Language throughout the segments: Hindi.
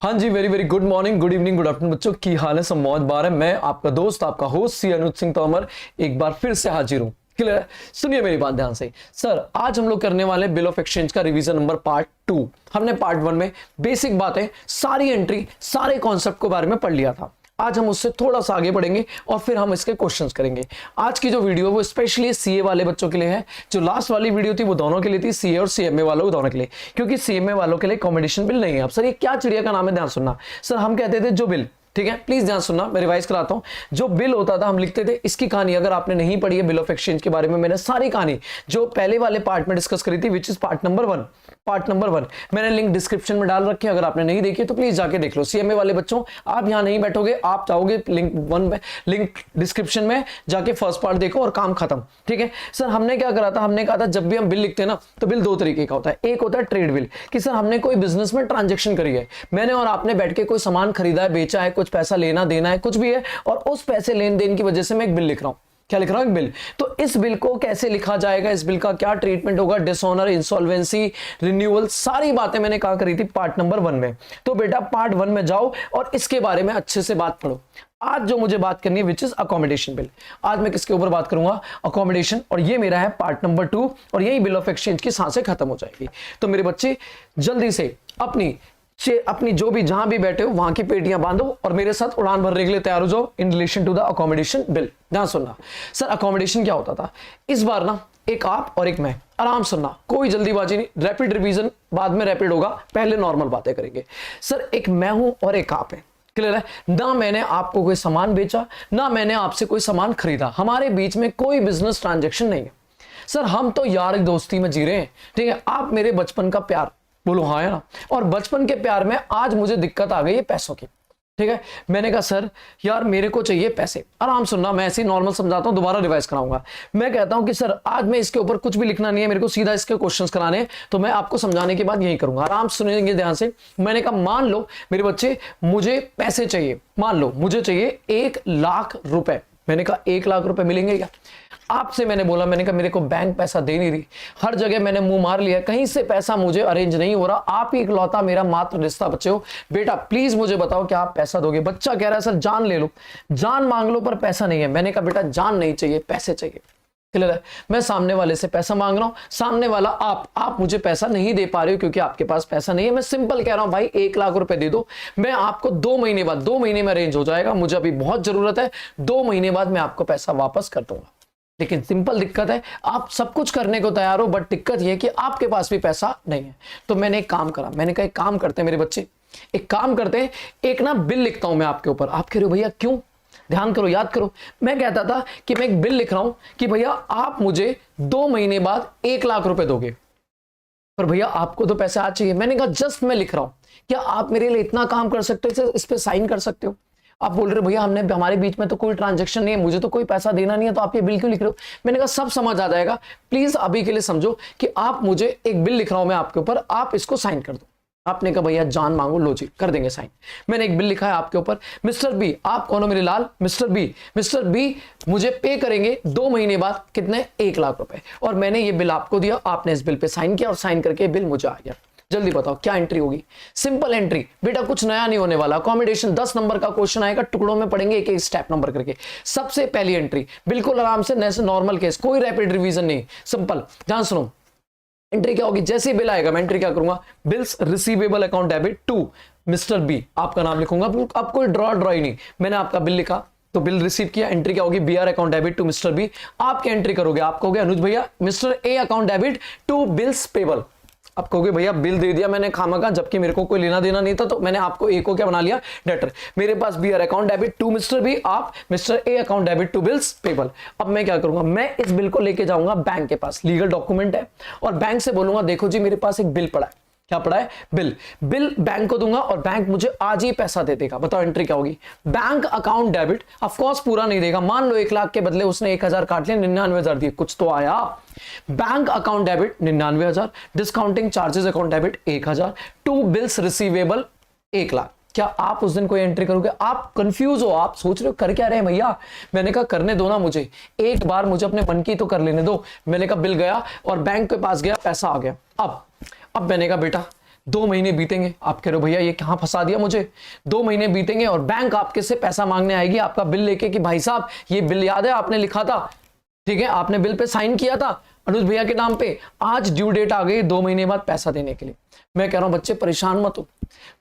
हाँ जी, very very good morning, good evening, good afternoon बच्चों, की हाल है? सब मौज बार है। मैं आपका दोस्त, आपका होस्ट सी अनुज सिंह तोमर एक बार फिर से हाजिर हूं। क्लियर है? सुनिए मेरी बात ध्यान से। सर, आज हम लोग करने वाले बिल ऑफ एक्सचेंज का रिवीजन नंबर पार्ट 2। हमने पार्ट 1 में बेसिक बातें, सारी एंट्री, सारे कॉन्सेप्ट के बारे में पढ़ लिया था। आज हम उससे थोड़ा सा आगे बढ़ेंगे और फिर हम इसके क्वेश्चंस करेंगे। आज की जो वीडियो वो स्पेशली सीए वाले बच्चों के लिए है। जो लास्ट वाली वीडियो थी वो दोनों के लिए थी, सीए और सीएमए वालों दोनों के लिए, क्योंकि सीएमए वालों के लिए कॉम्बिनेशन बिल नहीं है। अब सर ये क्या चिड़िया का नाम है, ध्यान सुनना। सर हम कहते थे जो बिल, ठीक है, प्लीज ध्यान सुनना, मैं रिवाइज कराता हूं। जो बिल होता था हम लिखते थे, इसकी कहानी अगर आपने नहीं पढ़ी है बिल ऑफ एक्सचेंज के बारे में, मैंने सारी कहानी जो पहले वाले पार्ट में डिस्कस करी थी, which is part number 1। Part number 1 मैंने लिंक डिस्क्रिप्शन में डाल रखे, अगर आपने नहीं देखी तो प्लीज जाके देख लो। सीएमए वाले बच्चों, आप यहां नहीं बैठोगे, आप जाओगे लिंक 1 में, लिंक डिस्क्रिप्शन में जाके फर्स्ट पार्ट देखो और काम खत्म। ठीक है सर, हमने क्या करा था, हमने कहा था जब भी हम बिल लिखते हैं ना, तो बिल दो तरीके का होता है। एक होता है ट्रेड बिल, कि सर हमने कोई बिजनेस में ट्रांजेक्शन करी है, मैंने और आपने बैठ के कोई सामान खरीदा है, बेचा है, कुछ पैसा लेना देना है, कुछ भी है, और उस पैसे लेन देन की वजह से मैं एक बिल लिख रहा हूं। क्या लिख रहा हूं? एक बिल। तो इस बिल को कैसे लिखा जाएगा, इस बिल का क्या ट्रीटमेंट होगा, डिसऑनर, इंसॉल्वेंसी, रिन्यूअल, सारी बातें मैंने कहा करी थी पार्ट नंबर 1 में। तो बेटा पार्ट 1 में जाओ और इसके बारे में अच्छे से बात पढ़ो। आज जो मुझे बात करनी है विच इज अकोमोडेशन बिल। आज मैं किसके ऊपर बात करूंगा? अकोमोडेशन। और ये मेरा है पार्ट नंबर 2, और यही बिल ऑफ एक्सचेंज की सांसें खत्म हो जाएगी। तो मेरे बच्चे जल्दी से अपनी जो भी जहां भी बैठे हो वहां की पेटियां बांधो और मेरे साथ उड़ान भरने के लिए तैयार हो जाओ in relation to the accommodation bill. ध्यान सुनना। सर अकोमोडेशन क्या होता था? इस बार ना एक आप और एक मैं, आराम सुनना, कोई जल्दीबाजी नहीं, रैपिड रिवीजन बाद में रैपिड होगा, पहले नॉर्मल बातें करेंगे। सर एक मैं हूं और एक आप है, क्लियर है ना? मैंने आपको कोई सामान बेचा, ना मैंने आपसे कोई सामान खरीदा, हमारे बीच में कोई बिजनेस ट्रांजेक्शन नहीं है। सर हम तो यार दोस्ती में जी रहे हैं, ठीक है? आप मेरे बचपन का प्यार, बोलो हाँ है ना? और बचपन के प्यार में आज मुझे दिक्कत आ गई है पैसों की, ठीक है? मैंने कहा सर यार मेरे को चाहिए पैसे। आराम सुनना, मैं ऐसे ही नॉर्मल समझाता हूं, दोबारा रिवाइज कराऊंगा। मैं कहता हूं कि सर आज मैं इसके ऊपर कुछ भी लिखना नहीं है, मेरे को सीधा इसके क्वेश्चंस कराने हैं, तो मैं आपको समझाने के बाद यही करूंगा। आराम सुनेंगे ध्यान से। मैंने कहा मान लो मेरे बच्चे मुझे पैसे चाहिए, मान लो मुझे चाहिए 1 लाख रुपए। मैंने कहा 1 लाख रुपए मिलेंगे क्या? आपसे मैंने बोला, मैंने कहा मेरे को बैंक पैसा दे नहीं रही, हर जगह मैंने मुंह मार लिया, कहीं से पैसा मुझे अरेंज नहीं हो रहा, आप ही इकलौता मेरा मात्र रिश्ता बचे हो, बेटा प्लीज मुझे बताओ क्या आप पैसा दोगे? बच्चा कह रहा है सर जान ले लो, जान मांग लो पर पैसा नहीं है। मैंने कहा बेटा जान नहीं चाहिए, पैसे चाहिए। क्लियर है? मैं सामने वाले से पैसा मांग रहा हूं, सामने वाला आप मुझे पैसा नहीं दे पा रहे हो क्योंकि आपके पास पैसा नहीं है। मैं सिंपल कह रहा हूं भाई 1 लाख रुपए दे दो, मैं आपको 2 महीने बाद, 2 महीने में अरेंज हो जाएगा, मुझे अभी बहुत जरूरत है, 2 महीने बाद मैं आपको पैसा वापस कर दूंगा। लेकिन सिंपल दिक्कत है, आप सब कुछ करने को तैयार हो, बट दिक्कत यह है कि आपके पास भी पैसा नहीं है। तो मैंने एक काम करा, मैंने कहा एक काम करते हैं मेरे बच्चे, एक काम करते हैं, एक ना बिल लिखता हूं मैं आपके ऊपर। आप कह रहे हो भैया क्यों? ध्यान करो, याद करो, मैं कहता था कि मैं एक बिल लिख रहा हूं कि भैया आप मुझे 2 महीने बाद 1 लाख रुपए दोगे, पर भैया आपको तो पैसा आज चाहिए। मैंने कहा जस्ट मैं लिख रहा हूं, क्या आप मेरे लिए इतना काम कर सकते हो, इस पे साइन कर सकते हो? आप बोल रहे हो भैया हमारे बीच में तो कोई ट्रांजैक्शन नहीं है, मुझे तो कोई पैसा देना नहीं है, तो आप ये बिल क्यों लिख रहे हो? मैंने कहा सब समझ आ जाएगा, प्लीज अभी के लिए समझो कि आप मुझे एक बिल लिख रहा हूं मैं आपके ऊपर, आप इसको साइन कर दो। आपने कहा भैया जान मांगो, लो जी कर देंगे साइन। मैंने एक बिल लिखा है आपके ऊपर, मिस्टर बी, आप कौन हो मेरे लाल? मिस्टर बी मुझे पे करेंगे 2 महीने बाद कितने? 1 लाख रुपए, और मैंने ये बिल आपको दिया, आपने इस बिल पे साइन किया और साइन करके बिल मुझे आ गया। जल्दी बताओ क्या एंट्री होगी? सिंपल एंट्री बेटा, कुछ नया नहीं होने वाला। अकोमोडेशन 10 नंबर का क्वेश्चन आएगा, टुकड़ों में पढ़ेंगे एक एक स्टेप नंबर करके। सबसे पहली एंट्री बिल्कुल आराम से, नॉर्मल केस, कोई रैपिड रिवीजन नहीं, सिंपल। ध्यान सुनो, एंट्री क्या होगी? जैसे ही बिल आएगा मैं एंट्री क्या करूंगा? Bills receivable account debit to mister B, आपका नाम लिखूंगा। अब कोई ड्रॉ ही नहीं, मैंने आपका बिल लिखा तो बिल रिसीव किया, एंट्री क्या होगी? BR account debit to mister B. आप क्या एंट्री करोगे? आप कहोगे अनुज भैया mister A account debit to bills payable. आप कहोगे भैया बिल दे दिया मैंने खामखा, जबकि मेरे को कोई लेना देना नहीं था, तो मैंने आपको ए को क्या बना लिया? डेटर। मेरे पास BR account debit to mister B, आप mister A account debit to bills payable. अब मैं क्या करूंगा? मैं इस बिल को लेके जाऊंगा बैंक के पास, लीगल डॉक्यूमेंट है, और बैंक से बोलूंगा देखो जी मेरे पास एक बिल पड़ा है। क्या पड़ा है? बिल बैंक को दूंगा और बैंक मुझे आज ही पैसा दे देगा। बताओ एंट्री क्या होगी? Bank account debit, of course पूरा नहीं देगा, मान लो 1 लाख के बदले उसने 1000 काट लिया, 99,000 दिए, कुछ तो आया। Bank account debit 99,000, discounting charges account debit 1000, to bills receivable 1 lakh. क्या आप उस दिन कोई एंट्री करोगे? आप कंफ्यूज हो, आप सोच रहे हो कर क्या रहे हैं भैया? मैंने कहा करने दो ना मुझे, एक बार मुझे अपने मन की तो कर लेने दो। मैंने कहा बिल गया और बैंक के पास गया, पैसा आ गया। अब मैंने कहा बेटा 2 महीने बीतेंगे, आप कह रहे हो भैया ये कहां फंसा दिया मुझे। 2 महीने बीतेंगे और बैंक आपके से पैसा मांगने आएगी, आपका बिल लेके कि भाई साहब ये बिल याद है आपने लिखा था, ठीक है, आपने बिल पे साइन किया था अनुज भैया के नाम पे, आज ड्यू डेट आ गई 2 महीने बाद पैसा देने के लिए। मैं कह रहा हूं बच्चे परेशान मत हो,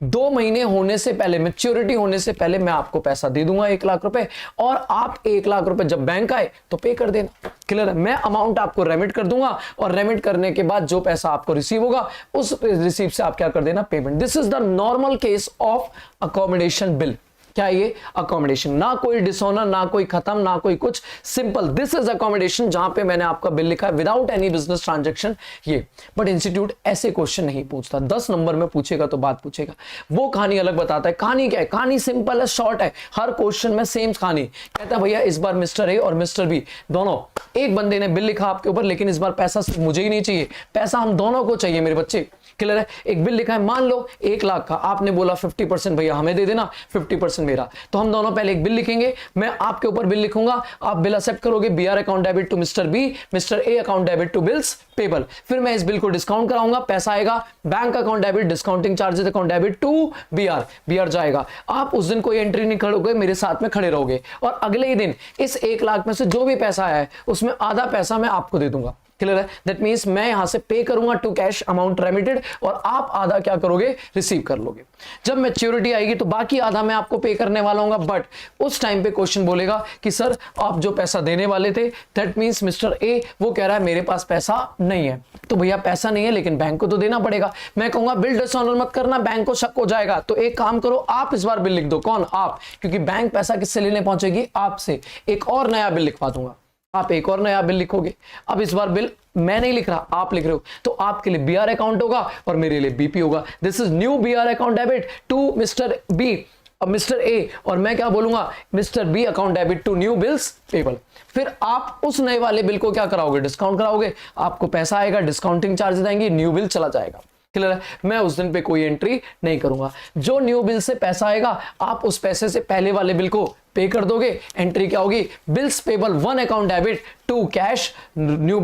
2 महीने होने से पहले, मैच्योरिटी होने से पहले मैं आपको पैसा दे दूंगा 1 लाख रुपए, और आप 1 लाख रुपए जब बैंक आए तो पे कर देना। क्लियर है? मैं अमाउंट आपको रेमिट कर दूंगा और रेमिट करने के बाद जो पैसा आपको रिसीव होगा उस रिसीव से आप क्या कर देना, payment. This is the normal case of accommodation bill. क्या ये अकोमोडेशन, ना कोई डिसऑनर, ना कोई खत्म, ना कोई कुछ, सिंपल दिस इज अकोमोडेशन, जहां पे मैंने आपका बिल लिखा है विदाउट एनी बिजनेस ट्रांजैक्शन ये। बट इंस्टीट्यूट ऐसे क्वेश्चन नहीं पूछता, 10 नंबर में पूछेगा तो बात पूछेगा, वो कहानी अलग बताता है। कहानी क्या है? कहानी सिंपल है, शॉर्ट है, हर क्वेश्चन में सेम कहानी। कहता है भैया इस बार मिस्टर ए और मिस्टर बी दोनों, एक बंदे ने बिल लिखा आपके ऊपर, लेकिन इस बार पैसा सिर्फ मुझे ही नहीं चाहिए, पैसा हम दोनों को चाहिए मेरे बच्चे। क्लियर है? एक बिल लिखा है मान लो 1 लाख का, आपने बोला 50% भैया हमें दे देना, 50% मेरा, तो हम दोनों पहले एक बिल लिखेंगे, मैं आपके ऊपर बिल लिखूंगा, आप बिल एक्सेप्ट करोगे, BR account debit to mister B, mister A account debit to bills payable. फिर मैं इस बिल को डिस्काउंट कराऊंगा, पैसा आएगा, bank account debit, discounting charges account debit to BR, BR जाएगा। आप उस दिन कोई एंट्री नहीं करोगे, मेरे साथ में खड़े रहोगे, और अगले ही दिन इस 1 लाख में से जो भी पैसा आया है उसमें आधा पैसा मैं आपको दे दूंगा। क्लियर है? दैट मींस मैं यहां से पे करूंगा टू कैश अमाउंट रेमिटेड, और आप आधा क्या करोगे, रिसीव कर लोगे। जब मैच्योरिटी आएगी तो बाकी आधा मैं आपको पे करने वाला हूं, बट उस टाइम पे क्वेश्चन बोलेगा कि सर आप जो पैसा देने वाले थे, दैट मींस मिस्टर ए वो कह रहा है मेरे पास पैसा नहीं है। तो भैया पैसा नहीं है लेकिन बैंक को तो देना पड़ेगा। मैं कहूंगा बिल डिसऑनर मत करना, बैंक को शक हो जाएगा, तो एक काम करो, आप इस बार बिल लिख दो। कौन? आप, क्योंकि बैंक पैसा किससे लेने पहुंचेगी, आपसे। एक और नया बिल लिखवा दूंगा, आप एक और नया बिल लिखोगे। अब इस बार बिल मैं नहीं लिख रहा, आप लिख रहे हो, तो आपके लिए बीआर अकाउंट होगा और मेरे लिए बीपी होगा। This is new BR account debit to mister B, mister A, और मैं क्या बोलूंगा, mister B account debit to new bills payable. फिर आप उस नए वाले बिल को क्या कराओगे, डिस्काउंट कराओगे, आपको पैसा आएगा, डिस्काउंटिंग चार्जेस आएंगे, न्यू बिल चला जाएगा। क्लियर है? मैं उस दिन पे कोई एंट्री नहीं करूंगा। जो न्यू बिल से पैसा आएगा आप उस पैसे से पहले वाले बिल को पे कर दोगे। एंट्री क्या होगी, bills payable 1 account debit to cash new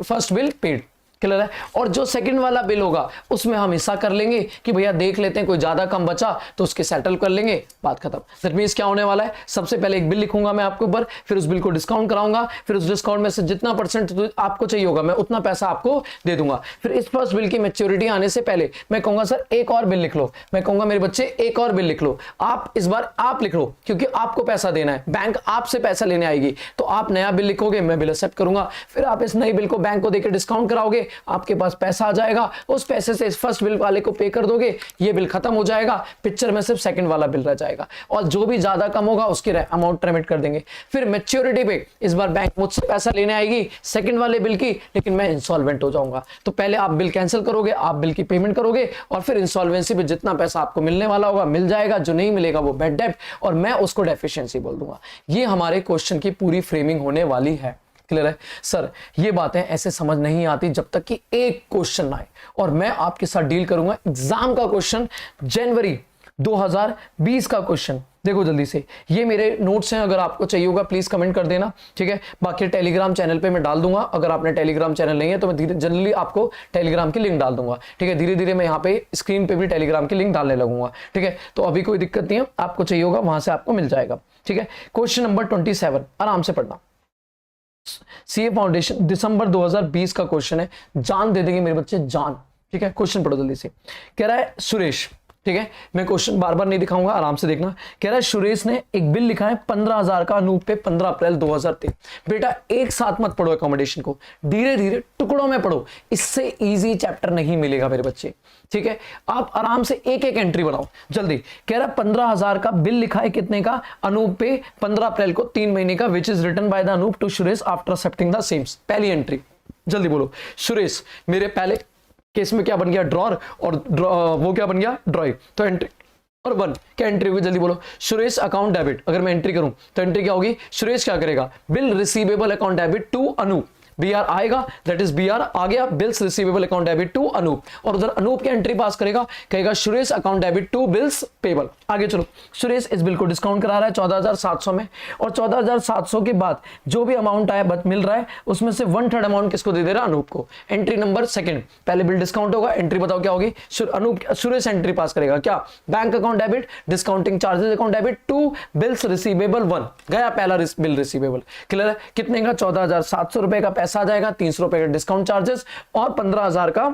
first bill paid. Clear है? और जो सेकंड वाला बिल होगा उसमें हम हिस्सा कर लेंगे कि भैया देख लेते हैं कोई ज्यादा कम बचा तो उसके सेटल कर लेंगे, बात खत्म। दैट मींस क्या होने वाला है, सबसे पहले एक बिल लिखूंगा मैं आपके ऊपर, फिर उस बिल को डिस्काउंट कराऊंगा, फिर उस डिस्काउंट में से जितना परसेंट आपको चाहिए होगा मैं उतना पैसा आपको दे दूंगा। फिर इस फर्स्ट बिल की मैच्योरिटी आने से पहले मैं कहूंगा सर एक और बिल लिख लो, मैं कहूंगा मेरे बच्चे एक और बिल लिख लो। आप इस बार आप लिख लो क्योंकि आपको पैसा देना है, बैंक आपसे पैसा लेने आएगी, तो आप नया बिल लिखोगे, मैं बिल एक्सेप्ट करूंगा। फिर आप इस नए बिल को बैंक को देकर डिस्काउंट कराओगे, आपके पास पैसा आ जाएगा, उस पैसे से इस फर्स्ट बिल वाले को पे कर दोगे, ये बिल खत्म हो जाएगा, पिक्चर में सिर्फ सेकंड वाला बिल रह जाएगा, और जो भी ज्यादा कम होगा उसकी अमाउंट रेमिट कर देंगे। फिर मैच्योरिटी पे इस बार बैंक मुझसे पैसा लेने आएगी सेकंड वाले बिल की, लेकिन मैं इंसॉल्वेंट हो जाऊंगा, तो पहले आप बिल कैंसिल करोगे, आप बिल की पेमेंट करोगे, और फिर इंसॉल्वेंसी पे जितना पैसा आपको मिलने वाला होगा मिल जाएगा, जो नहीं मिलेगा वो बैड डेब्ट, और मैं उसको डेफिशिएंसी बोल दूंगा। ये हमारे क्वेश्चन की पूरी फ्रेमिंग होने वाली है। क्लियर है? सर ये बातें ऐसे समझ नहीं आती जब तक कि एक क्वेश्चन ना आए, और मैं आपके साथ डील करूंगा एग्जाम का क्वेश्चन, जनवरी 2020 का क्वेश्चन। देखो जल्दी से, ये मेरे नोट्स हैं, अगर आपको चाहिए होगा प्लीज कमेंट कर देना, ठीक है। बाकी टेलीग्राम चैनल पे मैं डाल दूंगा, अगर आपने टेलीग्राम चैनल नहीं है तो मैं धीरे जनरली आपको टेलीग्राम की लिंक डाल दूंगा, ठीक है। धीरे धीरे मैं यहाँ पे स्क्रीन पे भी टेलीग्राम की लिंक डालने लगूंगा, ठीक है। तो अभी कोई दिक्कत नहीं है, आपको चाहिए होगा वहां से आपको मिल जाएगा, ठीक है। क्वेश्चन नंबर 27 आराम से पढ़ना, सीए फाउंडेशन दिसंबर 2020 का क्वेश्चन है, जान दे देंगे मेरे बच्चे, जान, ठीक है। क्वेश्चन पढ़ो जल्दी से। कह रहा है सुरेश, ठीक है, मैं क्वेश्चन बार बार नहीं दिखाऊंगा, आराम से देखना। कह रहा है सुरेश ने एक बिल लिखा है 15,000 का अनूप पे 15 अप्रैल 2023। बेटा एक साथ मत पढ़ो अकोमोडेशन को, धीरे धीरे टुकड़ों में पढ़ो, इससे इजी चैप्टर नहीं मिलेगा मेरे बच्चे, ठीक है। आप आराम से एक एक एंट्री बनाओ जल्दी। कह रहा है 15,000 का बिल लिखा है कितने का, अनूप पे 15 अप्रैल को 3 महीने का, which is written by the Anoop to Suresh after accepting the same. पहली एंट्री जल्दी बोलो, सुरेश मेरे पहले केस में क्या बन गया, ड्रॉर, और वो क्या बन गया, ड्रॉइंग, तो एंट्री और 1 क्या एंट्री होगी, जल्दी बोलो। सुरेश अकाउंट डेबिट, अगर मैं एंट्री करूं तो एंट्री क्या होगी, सुरेश क्या करेगा, bill receivable account debit to Anoop, BR आएगा, दैट इज बीआर आ गया, bills receivable account debit to Anoop, और उधर अनूप की एंट्री पास करेगा, कहेगा Suresh account debit to bills payable, आगे चलो, सुरेश इस बिल को डिस्काउंट करा रहा है 14,700 में, और 14,700 के बाद जो भी अमाउंट आया मिल रहा है उसमें से 1/3 अमाउंट किसको दे रहा है? अनूप को। एंट्री नंबर सेकंड, पहले बिल डिस्काउंट होगा, एंट्री बताओ क्या होगी? सुरेश एंट्री पास करेगा क्या? Bank account debit, discounting charges account debit, 2 bills receivable 1 गया, पहला बिल रिसीवेबल। क्लियर है? कितने का? 14,700 रुपए का पैसा आ जाएगा, 300 रुपए का डिस्काउंट चार्जेस और 15,000 का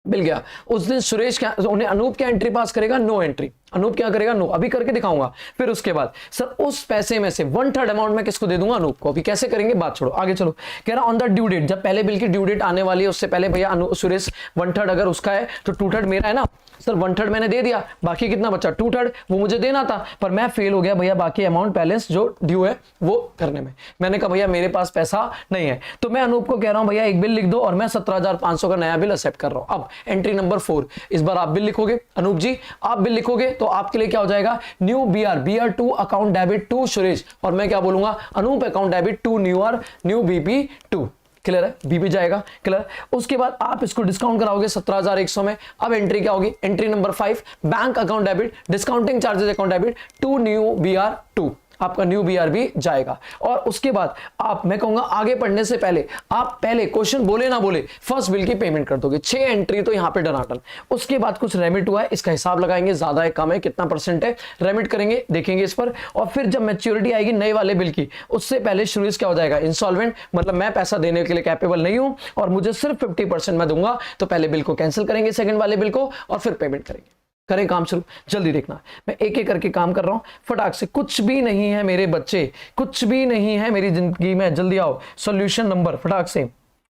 बिल गया। उस दिन सुरेश क्या, उन्हें अनूप क्या एंट्री पास करेगा? No entry. अनूप क्या करेगा? नो। अभी करके दिखाऊंगा। फिर उसके बाद सर उस पैसे में से 1/3 अमाउंट में किसको दे दूंगा? अनूप को। अभी कैसे करेंगे बात छोड़ो, आगे चलो। कह रहा ऑन द ड्यू डेट, जब पहले बिल की ड्यू डेट आने वाली है उससे पहले भैया सुरेश 1/3 अगर उसका है तो 2/3 मेरा है ना सर। 1/3 मैंने दे दिया, बाकी कितना बचा? 2/3 वो मुझे देना था, पर मैं फेल हो गया भैया बाकी अमाउंट बैलेंस जो ड्यू है वो करने में। मैंने कहा भैया मेरे पास पैसा नहीं है, तो मैं अनूप को कह रहा हूं भैया एक बिल लिख दो और मैं 17,500 का नया बिल एक्सेप्ट कर रहा हूं। अब एंट्री नंबर 4, इस बार आप बिल लिखोगे अनूप जी, आप बिल लिखोगे तो आपके लिए क्या हो जाएगा? New BR2 account debit to Suresh, और मैं क्या बोलूंगा? Anoop account debit to new BP2। Clear है? बीपी जाएगा। क्लियर? उसके बाद आप इसको डिस्काउंट कराओगे 17,100 में। अब एंट्री क्या होगी? Entry number 5, bank account debit, discounting charges account debit to new BR2, आपका न्यू BR भी जाएगा। और उसके बाद आप, मैं कहूंगा आगे पढ़ने से पहले आप पहले क्वेश्चन बोले ना बोले फर्स्ट बिल की पेमेंट कर दोगे। 6 एंट्री तो यहां पे डनाटन। उसके बाद कुछ रेमिट हुआ है, इसका हिसाब लगाएंगे, ज्यादा है कम है, कितना परसेंट है, रेमिट करेंगे, देखेंगे इस पर। और फिर जब मैच्योरिटी आएगी नए वाले बिल की, उससे पहले सुरेश क्या हो जाएगा? इंस्टॉलमेंट, मतलब मैं पैसा देने के लिए कैपेबल नहीं हूं और मुझे सिर्फ 50% मैं दूंगा, तो पहले बिल को कैंसिल करेंगे, सेकंड वाले बिल को, और फिर पेमेंट करेंगे। करें काम शुरू, जल्दी देखना, मैं एक एक करके काम कर रहा हूं फटाक से। कुछ भी नहीं है मेरे बच्चे, कुछ भी नहीं है मेरी जिंदगी में। जल्दी आओ, सॉल्यूशन नंबर फटाक से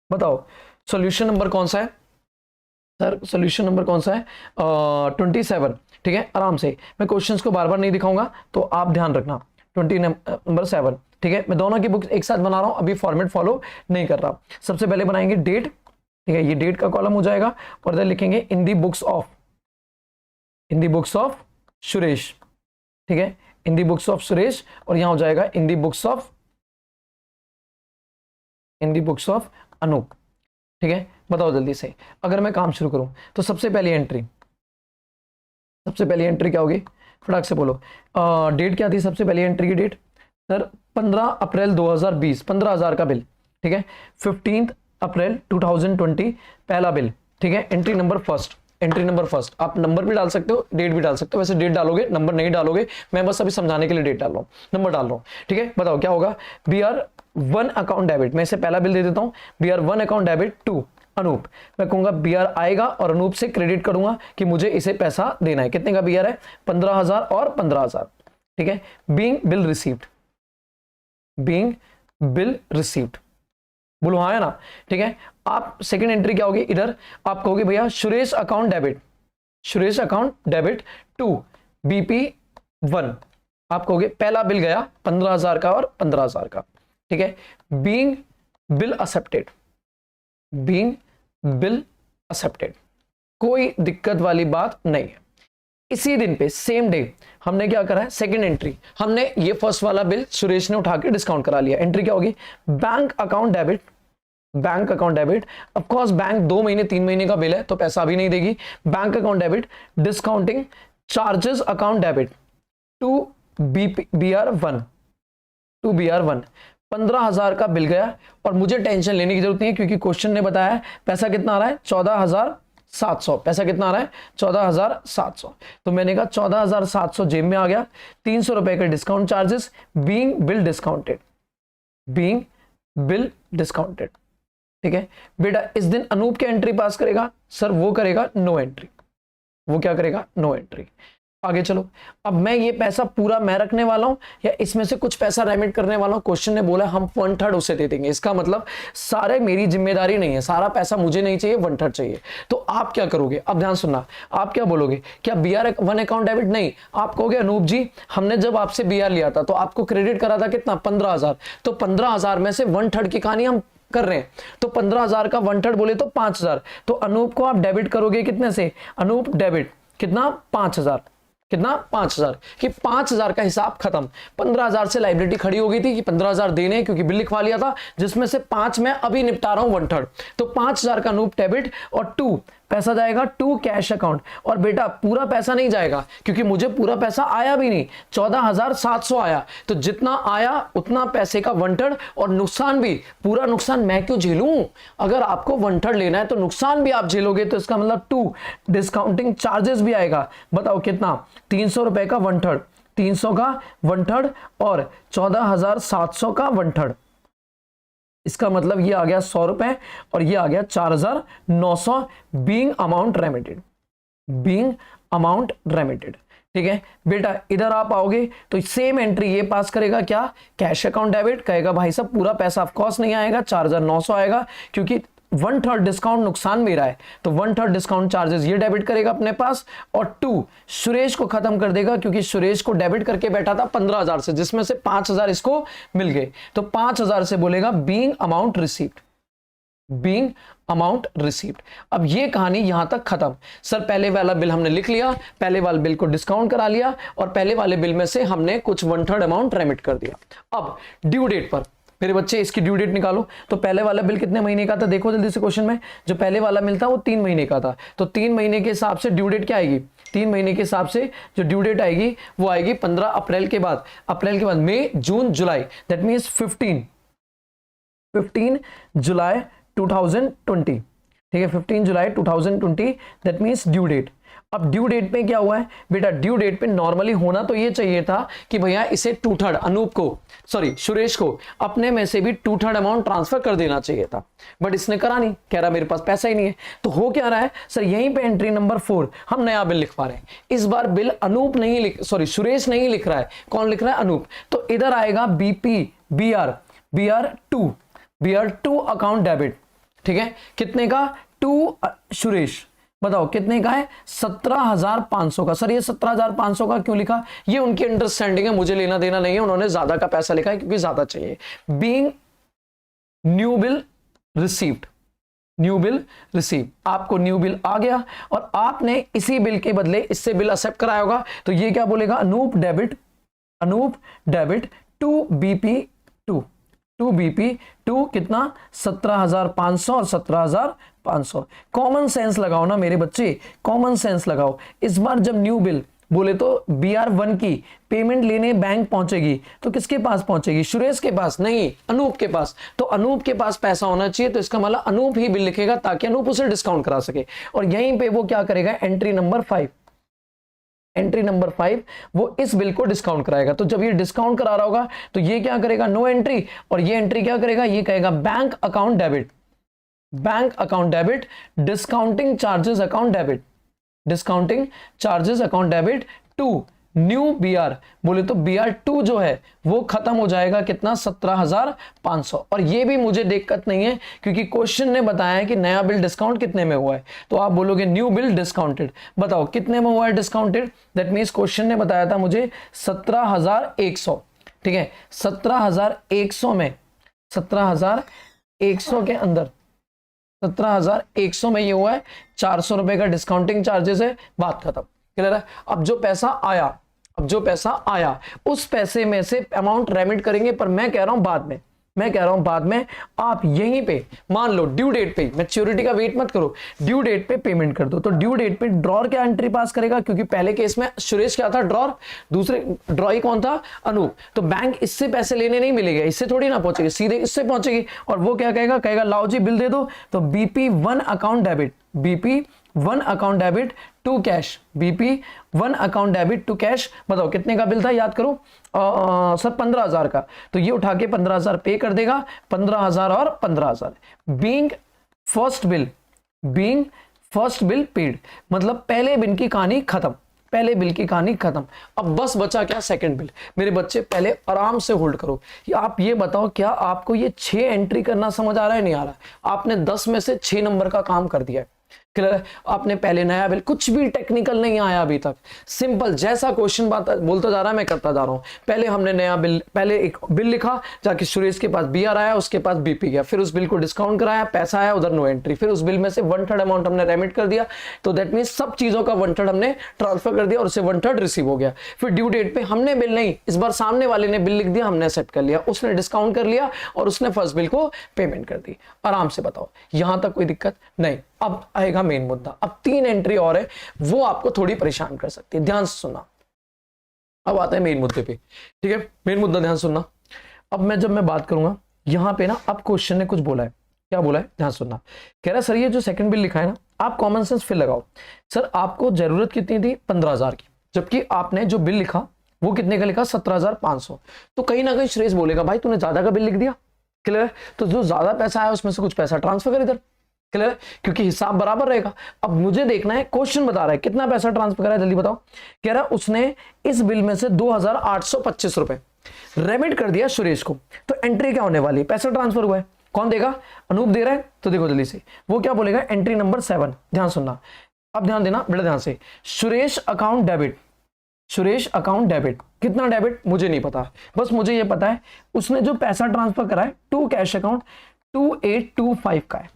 बताओ, सॉल्यूशन नंबर कौन सा है सर? सॉल्यूशन नंबर कौन सा है? 27। ठीक है, आराम से, मैं क्वेश्चंस को बार बार नहीं दिखाऊंगा तो आप ध्यान रखना। 27, ठीक है। मैं दोनों की बुक्स एक साथ बना रहा हूं, अभी फॉर्मेट फॉलो नहीं कर रहा। सबसे पहले बनाएंगे डेट, ठीक है, ये डेट का कॉलम हो जाएगा, और इधर लिखेंगे इन दी बुक्स ऑफ सुरेश, ठीक है, in the books of Suresh, और यहां हो जाएगा इन दी बुक्स ऑफ अनूप। ठीक है, बताओ जल्दी से, अगर मैं काम शुरू करूं तो सबसे पहली एंट्री क्या होगी? फटाक से बोलो। डेट क्या थी सबसे पहली एंट्री की डेट? सर 15 अप्रैल 2020, 15,000 का बिल। ठीक है, 15 अप्रैल 2020 पहला बिल। ठीक है, एंट्री नंबर फर्स्ट, आप नंबर भी डाल सकते हो, डेट भी डाल सकते हो। वैसे डेट डालोगे, नंबर नहीं डालोगे, मैं बस अभी समझाने के लिए डेट डाल रहा हूं, नंबर डाल रहा हूं। ठीक है, बताओ क्या होगा? BR1 अकाउंट डेबिट, मैं इसे पहला बिल दे देता हूं, BR1 account debit to Anoop. मैं कहूंगा BR आएगा और अनूप से क्रेडिट करूंगा कि मुझे इसे पैसा देना है। कितने का BR है? 15,000 और 15,000। ठीक है, बीइंग बिल रिसीव्ड, बोलो हाँ है ना? ठीक है, आप सेकंड एंट्री क्या होगी? इधर आप कहोगे भैया Suresh account debit to BP1, आप कहोगे पहला बिल गया 15,000 का और 15,000 का। ठीक है, बीइंग बिल एक्सेप्टेड, कोई दिक्कत वाली बात नहीं है। इसी दिन पे सेम डे हमने क्या करा है? सेकंड एंट्री, हमने ये फर्स्ट वाला बिल सुरेश ने उठा के डिस्काउंट करा लिया। एंट्री क्या होगी? Bank account debit, of course bank 2 महीने 3 महीने का बिल है तो पैसा अभी नहीं देगी। Bank account debit, discounting charges account debit to BR1, 15,000 का बिल गया, और मुझे टेंशन लेने की जरूरत नहीं है क्योंकि क्वेश्चन ने बताया है पैसा कितना आ रहा है? 14,700। पैसा कितना आ रहा है? 14,700। तो मैंने कहा 14,700 जेब में आ गया, 300 रुपए का discount charges, being bill discounted. ठीक है बेटा, इस दिन अनूप क्या एंट्री पास करेगा? सर वो करेगा नो एंट्री। वो क्या करेगा? No entry. आगे चलो, अब मैं ये पैसा पूरा मैं रखने वाला हूं या इसमें से कुछ पैसा रेमिट करने वाला हूं? क्वेश्चन ने बोला हम 1/3 उसे दे देंगे, इसका मतलब सारे मेरी जिम्मेदारी नहीं है, सारा पैसा मुझे नहीं चाहिए, 1/3 चाहिए। तो आप क्या करोगे? अब ध्यान सुनना, आप क्या बोलोगे? क्या BR1 अकाउंट डेबिट? नहीं, आप कहोगे अनूप जी हमने जब आपसे BR लिया था तो आपको क्रेडिट करा था कितना? 15,000। तो 15,000 में से 1/3 की कहानी हम कर रहे हैं, तो 15,000 का 1/3 बोले तो 5,000। तो अनूप को आप डेबिट करोगे कितने से? अनूप डेबिट कितना? 5,000। कितना? 5,000। कि 5,000 का हिसाब खत्म। 15,000 से लाइबिलिटी खड़ी हो गई थी कि 15,000 देने, क्योंकि बिल लिखवा लिया था, जिसमें से 5 मैं अभी निपटा रहा हूं 1/3। तो 5,000 का अनूप डेबिट और 2 पैसा जाएगा टू कैश अकाउंट। और बेटा पूरा पैसा नहीं जाएगा क्योंकि मुझे पूरा पैसा आया भी नहीं, 14,700 आया, तो जितना आया उतना पैसे का 1/3 और नुकसान भी, पूरा नुकसान मैं क्यों झेलूं? अगर आपको 1/3 लेना है तो नुकसान भी आप झेलोगे, तो इसका मतलब 2 डिस्काउंटिंग चार्जेस भी आएगा। बताओ कितना? 300 रुपए का 1/3, 300 का 1/3 और 14,700 का 1/3। इसका मतलब ये आ गया 100 रुपए और ये आ गया 4,900 being amount remitted, being amount remitted. ठीक है बेटा, इधर आप आओगे तो सेम एंट्री ये पास करेगा, क्या? Cash account debit. कहेगा भाई साहब पूरा पैसा ऑफ कोर्स नहीं आएगा, 4,900 आएगा क्योंकि 1/3 डिस्काउंट नुकसान मेरा है, तो 1/3 डिस्काउंट चार्जेस ये डेबिट करेगा अपने पास। और 2 सुरेश को खत्म कर देगा क्योंकि सुरेश को डेबिट करके बैठा था 15,000 से, जिसमें से 5,000 इसको मिल गए, तो 5,000 से बोलेगा being amount received, being amount received. अब ये कहानी यहां तक खत्म। सर पहले वाला बिल हमने लिख लिया, पहले वाले बिल को डिस्काउंट करा लिया और पहले वाले बिल में से हमने कुछ 1/3 अमाउंट रेमिट कर दिया। अब ड्यू डेट पर मेरे बच्चे इसकी ड्यू डेट निकालो। तो पहले वाला बिल कितने महीने का था? देखो जल्दी से क्वेश्चन में, जो पहले वाला बिल था वो 3 महीने का था, तो 3 महीने के हिसाब से ड्यू डेट क्या आएगी? 3 महीने के हिसाब से जो ड्यू डेट आएगी वो आएगी 15 अप्रैल के बाद, अप्रैल के बाद मई, जून, जुलाई, दैट मीन्स 15 जुलाई 2020। ठीक है, 15 जुलाई 2020 दैट मीन्स ड्यू डेट। अब ड्यू डेट पे क्या हुआ है बेटा? ड्यू डेट पे नॉर्मली होना तो ये चाहिए था कि भैया इसे 2/3 अनूप को, सॉरी सुरेश को अपने में से भी 2/3 अमाउंट ट्रांसफर कर देना चाहिए था, बट इसने करा नहीं, कह रहा मेरे पास पैसा ही नहीं है। तो हो क्या रहा है सर, यहीं पे एंट्री नंबर 4 हम नया बिल लिख पा रहे हैं। इस बार बिल अनूप नहीं लिख, सॉरी सुरेश नहीं लिख रहा है, कौन लिख रहा है? अनूप। तो इधर आएगा बीपी BR2 अकाउंट डेबिट। ठीक है, कितने का? 2 सुरेश, बताओ कितने का है? 17,500 का। सर ये 17,500 का क्यों लिखा? ये उनकी अंडरस्टैंडिंग है, मुझे लेना देना नहीं है, उन्होंने ज्यादा का पैसा लिखा है क्योंकि ज्यादा चाहिए। Being new bill received, new bill receive, आपको न्यू बिल आ गया और आपने इसी बिल के बदले इससे बिल एक्सेप्ट कराया होगा, तो ये क्या बोलेगा? अनूप डेबिट टू BP2 कितना? 17,500 और 17,500। कॉमन सेंस लगाओ ना मेरे बच्चे, कॉमन सेंस लगाओ। इस बार जब न्यू बिल बोले तो BR1 की पेमेंट लेने बैंक पहुंचेगी तो किसके पास पहुंचेगी? सुरेश के पास नहीं, अनूप के पास। तो अनूप के पास पैसा होना चाहिए, तो इसका मतलब अनूप ही बिल लिखेगा ताकि अनूप उसे डिस्काउंट करा सके। और यहीं पे वो क्या करेगा? एंट्री नंबर 5 वो इस बिल को डिस्काउंट कराएगा। तो जब ये डिस्काउंट करा रहा होगा तो ये क्या करेगा? No entry. और ये एंट्री क्या करेगा? ये कहेगा bank account debit, discounting charges account debit to new BR। बोले तो BR2 जो है वो खत्म हो जाएगा कितना? 17,500। और ये भी मुझे दिक्कत नहीं है क्योंकि क्वेश्चन ने बताया है कि नया बिल डिस्काउंट कितने में हुआ है, तो आप बोलोगे न्यू बिल डिस्काउंटेड। बताओ कितने में हुआ है डिस्काउंटेड? दैट मीन्स क्वेश्चन ने बताया था मुझे 17,100। ठीक है, 17,100 में, 17,100 के अंदर 17,100 में ये हुआ है 400 रुपए का डिस्काउंटिंग चार्जेस है, बात खत्म। क्लियर है? अब जो पैसा आया उस पैसे में से अमाउंट रेमिट करेंगे, पर मैं कह रहा हूं बाद में आप यहीं पे मान लो ड्यू डेट पे, मैच्योरिटी का वेट मत करो, ड्यू डेट पे पेमेंट कर दो। तो ड्यू डेट पे ड्रॉर क्या एंट्री पास करेगा? क्योंकि पहले केस में सुरेश क्या था? ड्रॉर, दूसरे ड्रॉई कौन था? अनूप। तो बैंक इससे पैसे लेने नहीं मिलेगा, इससे थोड़ी ना पहुंचेगी, सीधे इससे पहुंचेगी। और वो क्या कहेगा? लाओ जी बिल दे दो। तो BP1 account debit to cash, BP1 account debit to cash. बताओ कितने का बिल था? याद करो सर 15,000 का। तो ये उठा के 15,000 पे कर देगा, 15,000 और 15,000। बीइंग फर्स्ट बिल पेड, मतलब पहले बिल की कहानी खत्म, अब बस बचा क्या? Second bill. मेरे बच्चे पहले आराम से होल्ड करो। आप ये बताओ, क्या आपको ये 6 एंट्री करना समझ आ रहा है? नहीं आ रहा? आपने 10 में से 6 नंबर का काम कर दिया है। क्लियर है? आपने पहले नया बिल, कुछ भी टेक्निकल नहीं आया अभी तक, सिंपल जैसा क्वेश्चन बोलता जा रहा है मैं करता जा रहा हूं। पहले हमने नया बिल, पहले एक बिल लिखा, जाके सुरेश के पास BR आया, उसके पास BP गया, फिर उस बिल को डिस्काउंट कराया, पैसा आया, उधर नो एंट्री, फिर उस बिल में से 1/3 अमाउंट हमने रेमिट कर दिया। तो दैट मीन सब चीजों का 1/3 हमने ट्रांसफर कर दिया और उसे 1/3 रिसीव हो गया। फिर ड्यू डेट पे हमने बिल नहीं, इस बार सामने वाले ने बिल लिख दिया, हमने एक्सेप्ट कर लिया, उसने डिस्काउंट कर लिया और उसने फर्स्ट बिल को पेमेंट कर दी। आराम से बताओ, यहां तक कोई दिक्कत नहीं। अब आएगा मेन मुद्दा। अब 3 एंट्री और है, वो आपको थोड़ी परेशान कर सकती है, ध्यान से सुनना। अब आता है मेन मुद्दे पे, ठीक है, मेन मुद्दा ध्यान सुनना। अब जब मैं बात करूंगा यहां पे ना, अब क्वेश्चन ने कुछ बोला है, क्या बोला है ध्यान सुनना। कह रहा है सर ये जो सेकंड बिल लिखा है ना, आप कॉमन सेंस फिर लगाओ। सर आपको जरूरत कितनी थी, 15,000 की, जबकि आपने जो बिल लिखा वो कितने का लिखा, 17,500। तो कहीं ना कहीं श्रेयस बोलेगा भाई तूने ज्यादा का बिल लिख दिया, क्लियर। तो जो ज्यादा पैसा आया उसमें से कुछ पैसा ट्रांसफर कर इधर, क्लियर, क्योंकि हिसाब बराबर रहेगा। अब मुझे देखना है, क्वेश्चन बता रहा है कितना पैसा ट्रांसफर करा है, जल्दी बताओ। कह रहा है उसने इस बिल में से 2,825 रुपए रेमिट कर दिया सुरेश को। तो एंट्री क्या होने वाली है, पैसा ट्रांसफर हुआ है, कौन देगा, अनूप दे रहा है। तो देखो जल्दी से वो क्या बोलेगा, एंट्री नंबर 7, ध्यान सुनना। अब ध्यान देना बड़े ध्यान से, Suresh account debit, Suresh account debit, कितना डेबिट मुझे नहीं पता, बस मुझे ये पता है उसने जो पैसा ट्रांसफर करा है टू कैश अकाउंट 2825 का है,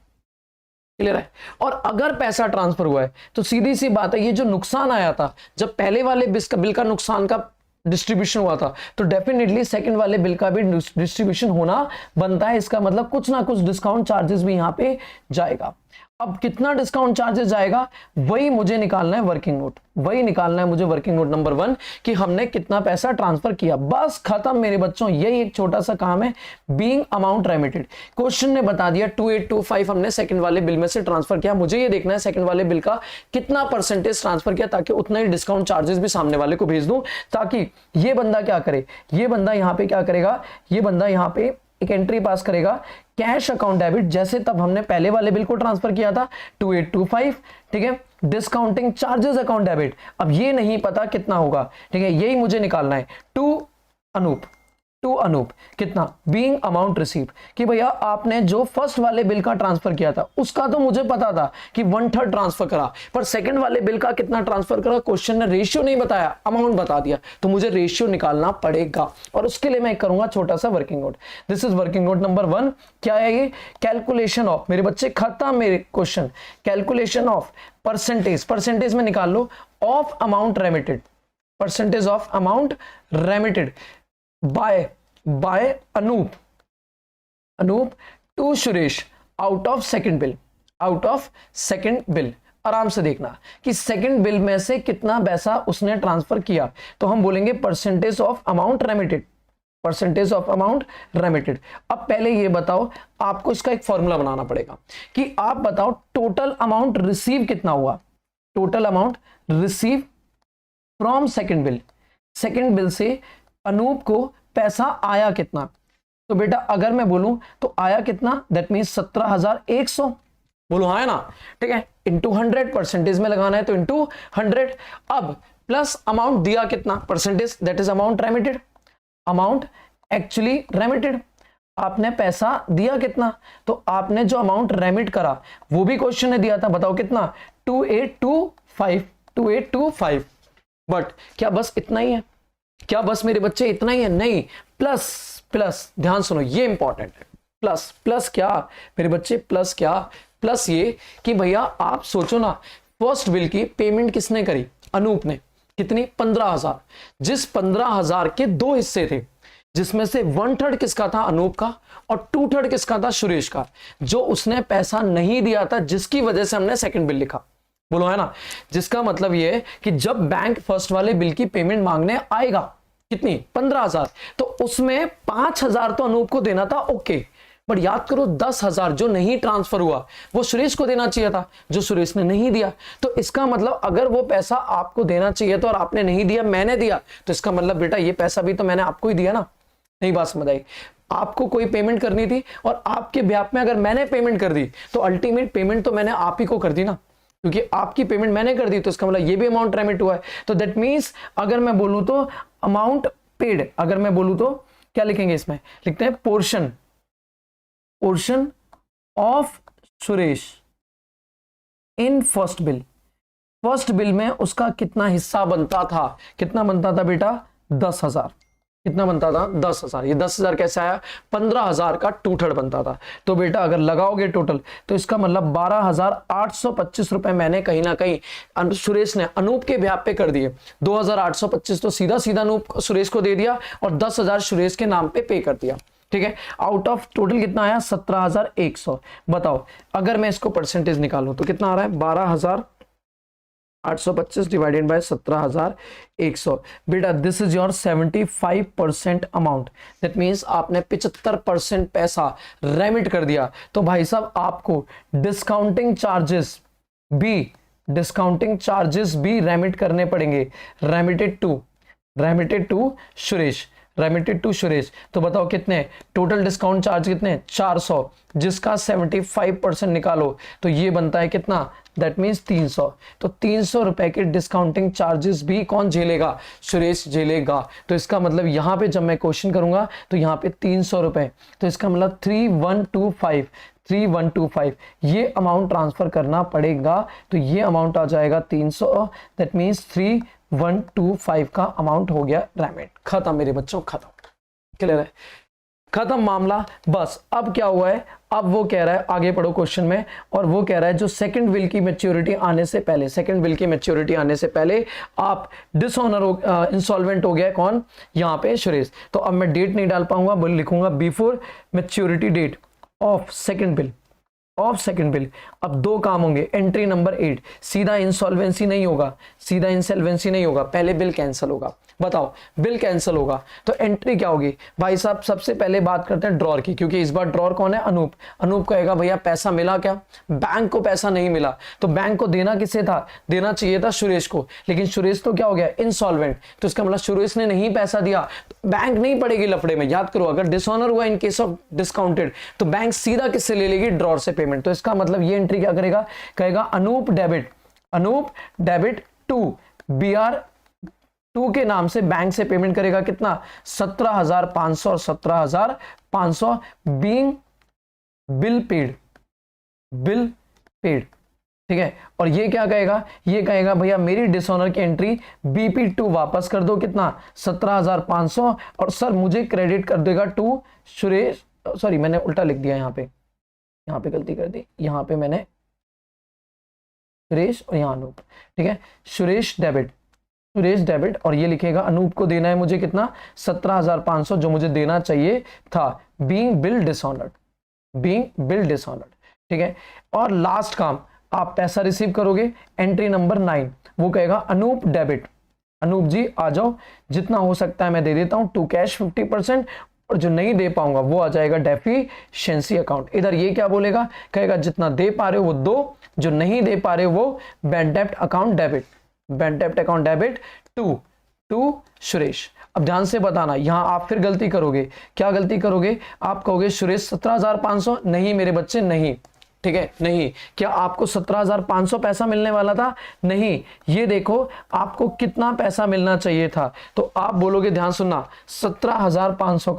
क्लियर है। और अगर पैसा ट्रांसफर हुआ है तो सीधी सी बात है, ये जो नुकसान आया था जब पहले वाले बिल का नुकसान का डिस्ट्रीब्यूशन हुआ था, तो डेफिनेटली सेकंड वाले बिल का भी डिस्ट्रीब्यूशन होना बनता है। इसका मतलब कुछ ना कुछ डिस्काउंट चार्जेस भी यहां पे जाएगा। अब कितना डिस्काउंट चार्जेस जाएगा वही मुझे निकालना है, वर्किंग नोट वही निकालना है मुझे, वर्किंग नोट नंबर 1 कि हमने कितना पैसा ट्रांसफर किया, बस खत्म मेरे बच्चों, यही एक छोटा सा काम है। बीइंग अमाउंट रेमिटेड, क्वेश्चन ने बता दिया 2825 हमने सेकंड वाले बिल में से ट्रांसफर किया, मुझे ये देखना है सेकंड वाले बिल का कितना परसेंटेज ट्रांसफर किया, ताकि उतना ही डिस्काउंट चार्जेस भी सामने वाले को भेज दूं, ताकि ये बंदा क्या करे, ये बंदा यहां पे क्या करेगा, ये बंदा यहां पे एक एंट्री पास करेगा, कैश अकाउंट डेबिट, जैसे तब हमने पहले वाले बिल को ट्रांसफर किया था 2825, ठीक है, डिस्काउंटिंग चार्जेस अकाउंट डेबिट, अब ये नहीं पता कितना होगा, ठीक है, यही मुझे निकालना है। टू अनूप कितना, बीइंग अमाउंट रिसीव, कि भैया आपने जो फर्स्ट वाले बिल का ट्रांसफर किया था उसका तो मुझे पता था कि 1/3 ट्रांसफर करा, पर सेकंड वाले बिल का कितना ट्रांसफर करा, क्वेश्चन ने रेशियो नहीं बताया, अमाउंट बता दिया, तो मुझे रेशियो निकालना पड़ेगा। और उसके लिए मैं करूंगा छोटा सा working note, this is working note number 1। क्या है ये, कैलकुलेशन ऑफ, मेरे बच्चे खत्म मेरे question, calculation of percentage, percentage में निकाल लो, of amount remitted, percentage of amount remitted by Anup to Suresh out of second bill, आराम से देखना कि सेकंड बिल में से कितना पैसा उसने ट्रांसफर किया, तो हम बोलेंगे percentage of amount remitted, percentage of amount remitted. अब पहले ये बताओ, आपको इसका एक फॉर्मूला बनाना पड़ेगा कि आप बताओ टोटल अमाउंट रिसीव कितना हुआ, total amount receive from second bill, second bill से अनूप को पैसा आया कितना। तो बेटा अगर मैं बोलूं तो आया कितना, दैट मींस 17,100, बोलो हाँ है ना, ठीक है, इंटू 100, परसेंटेज में लगाना है तो इंटू 100। अब प्लस अमाउंट दिया कितना, percentage, that is amount remitted, amount actually remitted, आपने पैसा दिया कितना, तो आपने जो अमाउंट रेमिट करा वो भी क्वेश्चन ने दिया था, बताओ कितना, 2825। बट क्या बस इतना ही है, क्या बस मेरे बच्चे इतना ही है, नहीं, प्लस ध्यान सुनो, ये इंपॉर्टेंट है, प्लस क्या मेरे बच्चे, प्लस क्या, प्लस ये कि भैया आप सोचो ना, फर्स्ट बिल की पेमेंट किसने करी, अनूप ने, कितनी, 15,000, जिस 15,000 के 2 हिस्से थे, जिसमें से 1/3 किसका था, अनूप का, और 2/3 किसका था, सुरेश का, जो उसने पैसा नहीं दिया था, जिसकी वजह से हमने सेकंड बिल लिखा, बोलो है ना। जिसका मतलब ये है कि जब बैंक फर्स्ट वाले बिल की पेमेंट मांगने आएगा, कितनी, 15,000, तो उसमें 5,000 तो अनूप को देना था, ओके, बट याद करो 10,000 जो नहीं ट्रांसफर हुआ वो सुरेश को देना चाहिए था, जो सुरेश ने नहीं दिया। तो इसका मतलब अगर वो पैसा आपको देना चाहिए तो और आपने नहीं दिया, मैंने दिया, तो इसका मतलब बेटा ये पैसा भी तो मैंने आपको ही दिया ना। नहीं बात समझ आई, आपको कोई पेमेंट करनी थी और आपके ब्याह में अगर मैंने पेमेंट कर दी तो अल्टीमेट पेमेंट तो मैंने आप ही को कर दी ना, क्योंकि आपकी पेमेंट मैंने कर दी, तो इसका मतलब ये भी अमाउंट रेमिट हुआ है। तो दैट मींस अगर मैं बोलूं तो अमाउंट पेड, अगर मैं बोलूं तो क्या लिखेंगे, इसमें लिखते हैं portion of Suresh in first bill, first bill में उसका कितना हिस्सा बनता था, कितना बनता था बेटा, 10,000, कितना बनता था, 10,000, ये 10,000 कैसे आया, 15,000 का 2/3 बनता था। तो बेटा अगर लगाओगे टोटल तो इसका मतलब 12,825 रुपए मैंने कहीं ना कहीं सुरेश ने अनूप के ब्याह पे कर दिए, 2,825 तो सीधा अनूप सुरेश को दे दिया और 10,000 सुरेश के नाम पे कर दिया। ठीक है, आउट ऑफ टोटल कितना आया 17,100। बताओ अगर मैं इसको परसेंटेज निकालूं तो कितना आ रहा है 12,825 डिवाइडेड बाय 17,100। बेटा this is your 75% amount, that means आपने 75% पैसा रेमिट कर दिया। तो भाई साहब आपको डिस्काउंटिंग चार्जेस भी रेमिट करने पड़ेंगे। Remitted to Suresh. तो बताओ कितने टोटल डिस्काउंट चार्ज कितने 400, जिसका 75% निकालो तो ये बनता है कितना, दैट मीन्स 300। तो 300 रुपए के डिस्काउंटिंग चार्जेस भी कौन झेलेगा, सुरेश झेलेगा। तो इसका मतलब यहां पे जब मैं क्वेश्चन करूंगा तो यहां पे 300 रुपए, तो इसका मतलब 3125 ये अमाउंट ट्रांसफर करना पड़ेगा। तो ये अमाउंट आ जाएगा 300, दैट मीन्स 3125 का अमाउंट हो गया रेमिट। खत्म मेरे बच्चों, खत्म, क्लियर है, खत्म मामला। बस अब क्या हुआ है, अब वो कह रहा है आगे पढ़ो क्वेश्चन में, और वो कह रहा है जो सेकंड विल की मैच्योरिटी आने से पहले आप इंसॉल्वेंट हो गया कौन, यहाँ पे सुरेश। तो अब मैं डेट नहीं डाल पाऊंगा, बोल लिखूंगा before maturity date of second bill. अब दो काम होंगे, एंट्री नंबर 8 सीधा इंसॉल्वेंसी नहीं होगा, पहले बिल कैंसिल होगा। बताओ बिल कैंसिल होगा तो एंट्री क्या होगी भाई साहब। सबसे पहले बात करते हैं ड्रॉर की, क्योंकि इस बार ड्रॉर कौन है, अनूप कहेगा भैया पैसा मिला क्या, बैंक को पैसा नहीं मिला। तो बैंक को देना किसे था, देना चाहिए था सुरेश को, लेकिन सुरेश तो क्या हो गया इंसॉल्वेंट। तो इसका मतलब सुरेश ने नहीं पैसा दिया, तो बैंक नहीं पड़ेगी लफड़े में। याद करो अगर डिसऑनर हुआ इन केस ऑफ डिस्काउंटेड तो बैंक सीधा किससे ले लेगी, ड्रॉर से पेमेंट। तो इसका मतलब ये एंट्री क्या करेगा, कहेगा अनूप डेबिट टू BR 2 के नाम से बैंक से पेमेंट करेगा कितना 17,500 और 17,500 बीइंग बिल पेड, ठीक है। और ये क्या कहेगा, ये कहेगा भैया मेरी डिसऑनर की एंट्री BP2 वापस कर दो, कितना 17,500, और सर मुझे क्रेडिट कर देगा टू सुरेश। सॉरी मैंने उल्टा लिख दिया, यहाँ पे गलती कर दी, यहाँ पे मैंने सुरेश और यहाँ अनूप, ठीक है। सुरेश डेबिट और ये लिखेगा अनूप को देना है मुझे कितना 17,500 जो मुझे देना चाहिए था, बीइंग बिल डिसऑनर्ड, ठीक है। और लास्ट काम आप पैसा रिसीव करोगे, एंट्री नंबर 9 वो कहेगा अनूप डेबिट, अनूप जी आ जाओ, जितना हो सकता है मैं दे देता हूं टू कैश 50%, और जो नहीं दे पाऊंगा वो आ जाएगा डेफिशिएंसी अकाउंट। इधर ये क्या बोलेगा, कहेगा जितना दे पा रहे हो वो दो, जो नहीं दे पा रहे हो वो बैड डेब्ट अकाउंट डेबिट टू सुरेश। अब ध्यान से बताना, यहां आप फिर गलती करोगे, क्या गलती करोगे, आप कहोगे सुरेश 17,500, नहीं मेरे बच्चे नहीं, ठीक है, नहीं। क्या आपको 17,500 पैसा मिलने वाला था, नहीं। ये देखो आपको कितना पैसा मिलना चाहिए था, तो आप बोलोगे, ध्यान सुनना, 17,500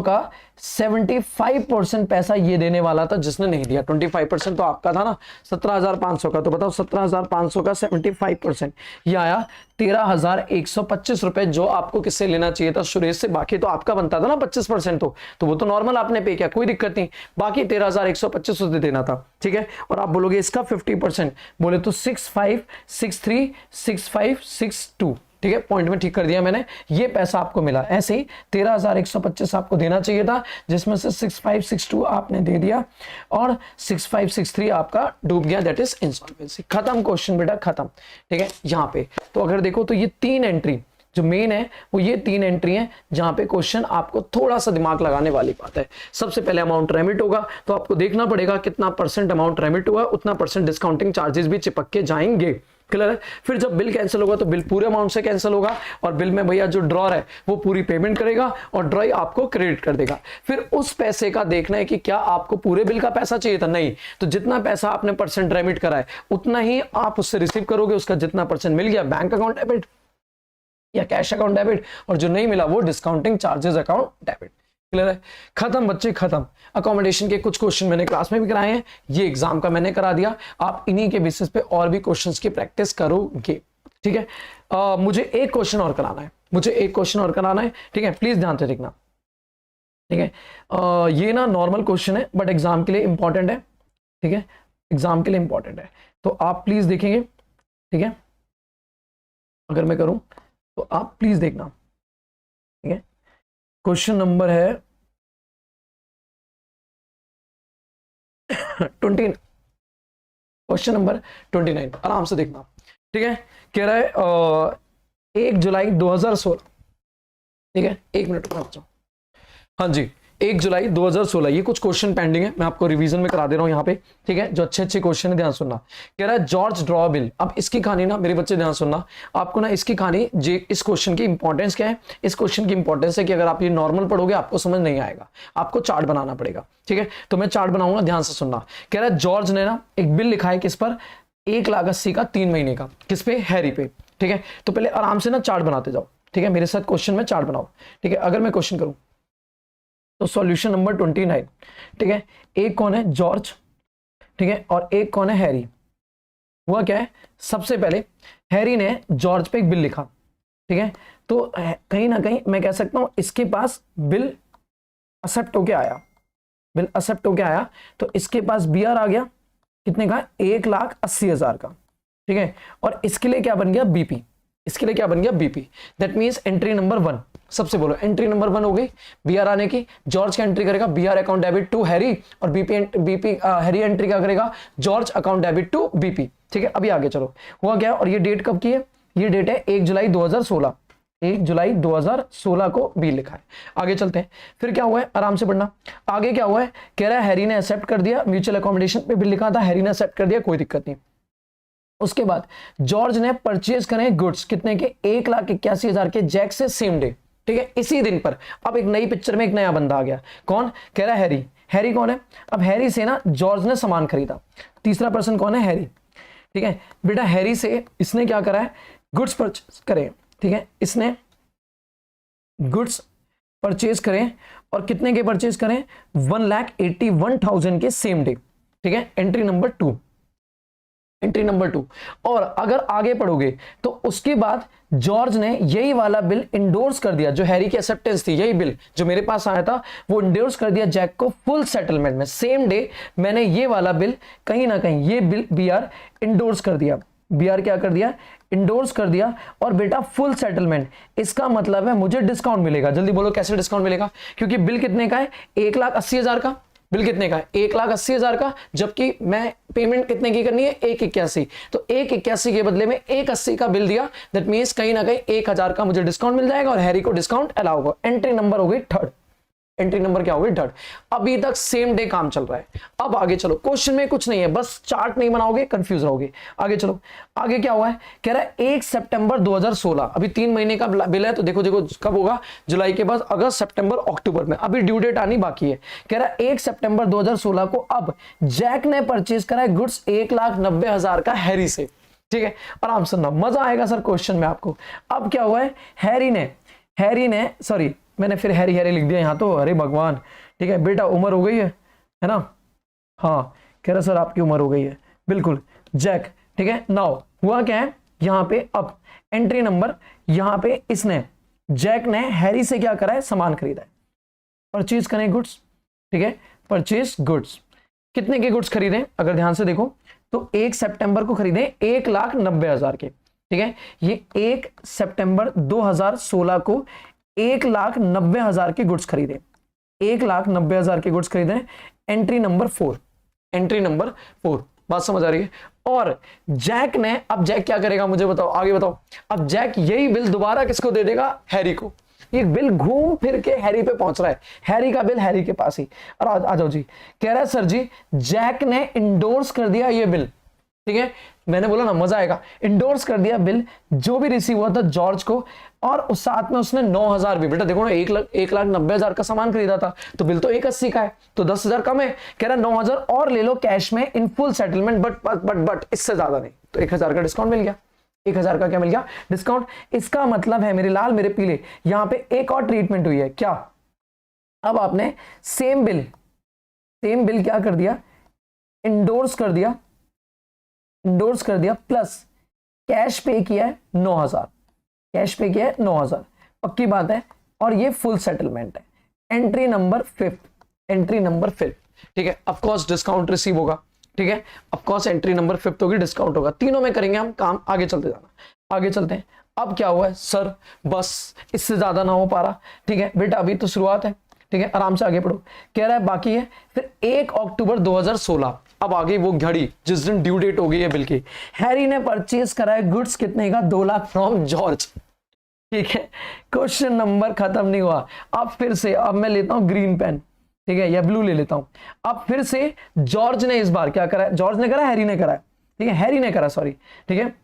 का 75% पैसा ये देने वाला था जिसने नहीं दिया, 25% तो आपका था ना 17,500 का। तो बताओ 17,500 का 75% ये आया 13,125 रुपए, जो आपको किससे लेना चाहिए था, सुरेश से। बाकी तो आपका बनता था ना 25%, तो वो तो नॉर्मल आपने पे किया, कोई दिक्कत नहीं। बाकी 13,125 उसे देना था, ठीक है। और आप बोलोगे इसका 50% बोले तो 65636562, ठीक है, पॉइंट में ठीक कर दिया मैंने, ये पैसा आपको मिला। ऐसे ही 13,125 आपको देना चाहिए था, जिसमें से 6562 आपने दे दिया और 6563 आपका डूब गया, दैट इज इंसॉल्वेंसी। खत्म क्वेश्चन बेटा, खत्म, ठीक है। यहाँ पे तो अगर देखो तो ये 3 एंट्री जो मेन है वो ये 3 एंट्री हैं, जहां पे क्वेश्चन आपको थोड़ा सा दिमाग लगाने वाली बात है। सबसे पहले अमाउंट रेमिट होगा, तो आपको देखना पड़ेगा कितना % अमाउंट रेमिट हुआ, उतना % डिस्काउंटिंग चार्जेस भी चिपक के जाएंगे, क्लियर है। फिर जब बिल कैंसिल होगा तो बिल पूरे अमाउंट से कैंसिल होगा, और बिल में भैया जो ड्रॉर है वो पूरी पेमेंट करेगा और ड्रॉई आपको क्रेडिट कर देगा। फिर उस पैसे का देखना है कि क्या आपको पूरे बिल का पैसा चाहिए था, नहीं, तो जितना पैसा आपने % रेमिट करा है उतना ही आप उससे रिसीव करोगे, उसका जितना % मिल गया बैंक अकाउंट डेबिट या कैश अकाउंट डेबिट, और जो नहीं मिला वो discounting charges account debit, clear है। खत्म बच्चे, खत्म। अकोमोडेशन के कुछ क्वेश्चन मैंने क्लास में भी कराए हैं, ये एग्जाम का मैंने करा दिया, आप इन्हीं के बेसिस पे और भी क्वेश्चंस की प्रैक्टिस करोगे, ठीक है। मुझे एक क्वेश्चन और कराना है, ठीक है, प्लीज ध्यान से देखना, ठीक है। ये ना नॉर्मल क्वेश्चन है बट एग्जाम के लिए इंपॉर्टेंट है, ठीक है, एग्जाम के लिए इंपॉर्टेंट है, तो आप प्लीज देखेंगे, ठीक है। अगर मैं करूं तो आप प्लीज देखना, ठीक है। क्वेश्चन नंबर है 20, क्वेश्चन नंबर 29, आराम से देखना। ठीक है, कह रहा है 1 जुलाई 2016। ठीक है, 1 मिनट रुकना बच्चों। हाँ जी, 1 जुलाई 2016। ये कुछ क्वेश्चन पेंडिंग है, मैं आपको रिवीजन में करा दे रहा हूं यहाँ पे। ठीक है, जो अच्छे अच्छे क्वेश्चन है ध्यान सुनना। कह रहा है जॉर्ज ड्रॉ बिल। अब इसकी कहानी ना मेरे बच्चे ध्यान सुनना, आपको ना इसकी कहानी जी, इस क्वेश्चन की इंपॉर्टेंस क्या है, इस क्वेश्चन की इंपॉर्टेंस है कि अगर आप ये नॉर्मल पढ़ोगे आपको समझ नहीं आएगा, आपको चार्ट बनाना पड़ेगा। ठीक है, तो मैं चार्ट बनाऊंगा, ध्यान से सुनना। कह रहा है जॉर्ज ने ना एक बिल लिखा है किस पर, 1,80,000 का 3 महीने का, किस पे, हैरी पे। ठीक है, तो पहले आराम से ना चार्ट बनाते जाओ। ठीक है, मेरे साथ क्वेश्चन में चार्ट बनाओ। ठीक है, अगर मैं क्वेश्चन करूं तो सॉल्यूशन नंबर 29। ठीक है, एक कौन है, जॉर्ज। ठीक है, और एक कौन है, हैरी। हुआ क्या है, सबसे पहले हैरी ने जॉर्ज पे एक बिल लिखा। ठीक है, तो कहीं ना कहीं मैं कह सकता हूं इसके पास बिल एक्सेप्ट होके आया, बिल एक्सेप्ट होके आया, तो इसके पास बीआर आ गया, कितने का, 1,80,000 का। ठीक है, और इसके लिए क्या बन गया, बीपी। इसके लिए क्या बन गया, BP. That means entry number 1। सबसे बोलो एंट्री नंबर 1 हो गई बीआर आने की। जॉर्ज का एंट्री करेगा BR account debit to Harry, और बीपी हैरी एंट्री क्या करेगा, George account debit to BP. ठीक है, अभी आगे चलो। हुआ क्या, और ये डेट कब की है, ये डेट है 1 जुलाई 2016। 1 जुलाई 2016 को बिल लिखा है। आगे चलते हैं, फिर क्या हुआ है, आराम से पढ़ना। आगे क्या हुआ है, कह रहा है हैरी ने एक्सेप्ट कर दिया, म्यूचुअल अकोमोडेशन पे बिल लिखा था, हैरी ने एक्सेप्ट कर दिया, कोई दिक्कत नहीं। उसके बाद जॉर्ज ने परचेज करे गुड्स, कितने के, 1,81,000 के जैक से सेम डे। ठीक है, इसी दिन पर। अब एक नई पिक्चर में एक नया बंदा आ गया, कौन, कह रहा है हैरी। हैरी कौन है, अब हैरी से ना जॉर्ज ने सामान खरीदा। तीसरा पर्सन कौन है, हैरी। ठीक है बेटा, हैरी से इसने क्या करा है, गुड्स परचेज करे। ठीक है, इसने गुड्स परचेज करें, और कितने के परचेज करें, 1,81,000 के सेम डे। ठीक है, एंट्री नंबर 2, एंट्री नंबर 2। और अगर आगे पढ़ोगे तो उसके बाद जॉर्ज ने यही वाला बिल इंडोर्स कर दिया, जो हैरी की एक्सेप्टेंस थी, यही बिल जो मेरे पास आया था, वो इंडोर्स कर दिया जैक को फुल सेटलमेंट में। सेम डे मैंने ये वाला बिल कहीं ना कहीं, ये बिल बीआर इंडोर्स कर दिया, बीआर क्या कर दिया, इंडोर्स कर दिया। और बेटा फुल सेटलमेंट, इसका मतलब है मुझे डिस्काउंट मिलेगा। जल्दी बोलो कैसे डिस्काउंट मिलेगा, क्योंकि बिल कितने का है, 1,80,000 का। बिल कितने का है, 1,80,000 का, जबकि मैं पेमेंट कितने की करनी है, 1,81। तो 1,81 के बदले में 1,80 का बिल दिया। दैट मींस कहीं ना कहीं 1,000 का मुझे डिस्काउंट मिल जाएगा, और हैरी को डिस्काउंट अलाउ होगा। एंट्री नंबर हो गई 3rd, एंट्री नंबर क्या होगी, 3rd। अभी तक सेम डे काम चल रहा है। अब आगे चलो, क्वेश्चन में कुछ नहीं है, बस चार्ट नहीं बनाओगे कंफ्यूज रहोगे। आगे चलो, आगे क्या हुआ है, कह रहा है 1 सितंबर 2016। अभी 3 महीने का बिल है, तो देखो देखो कब होगा, जुलाई के बाद अगस्त, सितंबर, अक्टूबर में, अभी ड्यू डेट आनी बाकी है। कह रहा है 1 सितंबर 2016 को अब जैक ने परचेज करा है गुड्स 1,90,000 का हैरी से। ठीक है, आराम सुनना, मजा आएगा सर क्वेश्चन में आपको। अब क्या हुआ है, हैरी ने सॉरी मैंने फिर हैरी हैरी लिख दिया यहाँ तो, अरे भगवान। ठीक है बेटा, उम्र हो गई है ना, हाँ कह रहा सर आपकी उम्र हो गई है, बिल्कुल जैक। ठीक है, नाउ हुआ क्या है यहाँ पे, अब एंट्री नंबर यहाँ पे, इसने जैक ने हैरी से क्या करा है, सामान खरीदा है, परचेज करें गुड्स। ठीक है, परचेज गुड्स, कितने के गुड्स खरीदे, अगर ध्यान से देखो तो 1 सितंबर को खरीदे 1,90,000 के। ठीक है, ये 1 सितंबर 2016 को 1,90,000 के गुड्स खरीदे, 1,90,000 के गुड्स खरीदे। एंट्री नंबर 4, एंट्री नंबर 4, बात समझ आ रही है। और जैक ने, अब जैक क्या करेगा मुझे बताओ, आगे बताओ। अब जैक यही बिल दोबारा किसको दे देगा, हैरी को। ये बिल घूम फिर के हैरी पे पहुंच रहा है, हैरी का बिल हैरी के पास ही। और आ जाओ जी, कह रहा है सर जी जैक ने इंडोर्स कर दिया ये बिल। ठीक है, मैंने बोला ना मजा आएगा, इंडोर्स कर दिया बिल जो भी रिसीव हुआ था जॉर्ज को, और उस साथ में उसने 9,000 भी, बेटा देखो ना 1,90,000 का सामान खरीदा था, तो बिल तो 1,80 का है, तो 10,000 कम है। कह रहा 9,000 और ले लो कैश में इन फुल सेटलमेंट, बट इससे ज्यादा नहीं। तो 1,000 का डिस्काउंट मिल गया, 1,000 का क्या मिल गया, डिस्काउंट। इसका मतलब है मेरे लाल मेरे पीले, यहां पे एक और ट्रीटमेंट हुई है क्या, अब आपने सेम बिल क्या कर दिया, इंडोर्स कर दिया, प्लस कैश पे किया है 9,000, कैश पे किया है 9,000, पक्की बात है। और ये फुल सेटलमेंट है। Entry number 5, entry number 5। ठीक है, ऑफ कोर्स डिस्काउंट रिसीव होगा। ठीक है, ऑफ कोर्स एंट्री नंबर 5 होगी, डिस्काउंट होगा। तीनों में करेंगे हम काम, आगे चलते जाना। आगे चलते हैं। अब क्या हुआ है सर, बस इससे ज्यादा ना हो पा रहा, ठीक है बेटा अभी तो शुरुआत है, ठीक है आराम से आगे पढ़ो। कह रहा है बाकी है फिर 1 अक्टूबर 2016, अब आ गई वो घड़ी जिस दिन ड्यू डेट हो गई है बिल की। हैरी ने परचेज करा है गुड्स कितने का, 2 लाख फ्रॉम जॉर्ज, ठीक है। क्वेश्चन नंबर खत्म नहीं हुआ। अब फिर से, अब मैं लेता हूं ग्रीन पेन, ठीक है, या ब्लू ले लेता हूं। अब फिर से जॉर्ज ने इस बार क्या करा है, जॉर्ज ने करा, हैरी ने करा है, ठीक है, हैरी ने करा, सॉरी, ठीक है,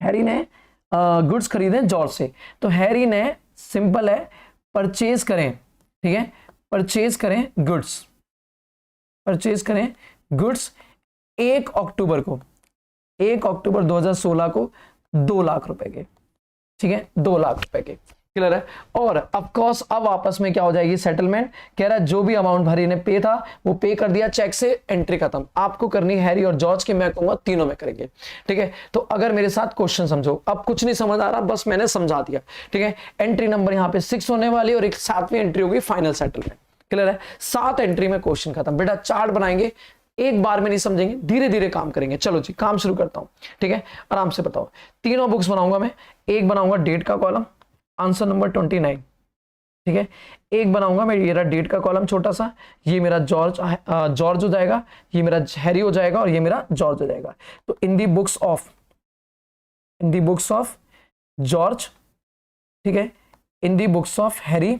हैरी ने गुड्स खरीदे जॉर्ज से, तो हैरी ने सिंपल है परचेज करें, ठीक है, परचेज करें गुड्स, परचेज करें गुड्स 1 अक्टूबर को, 1 अक्टूबर 2016 को 2 लाख रुपए के, ठीक है, 2 लाख रुपए के, क्लियर है। और ऑफ कोर्स अब आपस में क्या हो जाएगी सेटलमेंट, कह रहा है जो भी अमाउंट भरी ने पे था वो पे कर दिया चेक से, एंट्री खत्म। आपको करनी है हैरी और जॉर्ज की, मैं कहूंगा तीनों में करेंगे, ठीक है। तो अगर मेरे साथ क्वेश्चन समझो, अब कुछ नहीं समझ आ रहा, बस मैंने समझा दिया, ठीक है। एंट्री नंबर यहाँ पे 6 होने वाली और एक 7वीं एंट्री होगी फाइनल सेटलमेंट, क्लियर है। 7 एंट्री में क्वेश्चन खत्म। बेटा चार्ट बनाएंगे, एक बार में नहीं समझेंगे, धीरे धीरे काम करेंगे। चलो जी काम शुरू करता हूं, ठीक है, आराम से बताओ। तीनों बुक्स बनाऊंगा मैं, एक बनाऊंगा डेट का कॉलम, आंसर नंबर 29, ठीक है, एक बनाऊंगा मैं ये रहा डेट का कॉलम छोटा सा, ये मेरा जॉर्ज हो जाएगा, ये मेरा हैरी हो जाएगा और ये मेरा जॉर्ज हो जाएगा। तो in the books of George, ठीक है, in the books of Harry,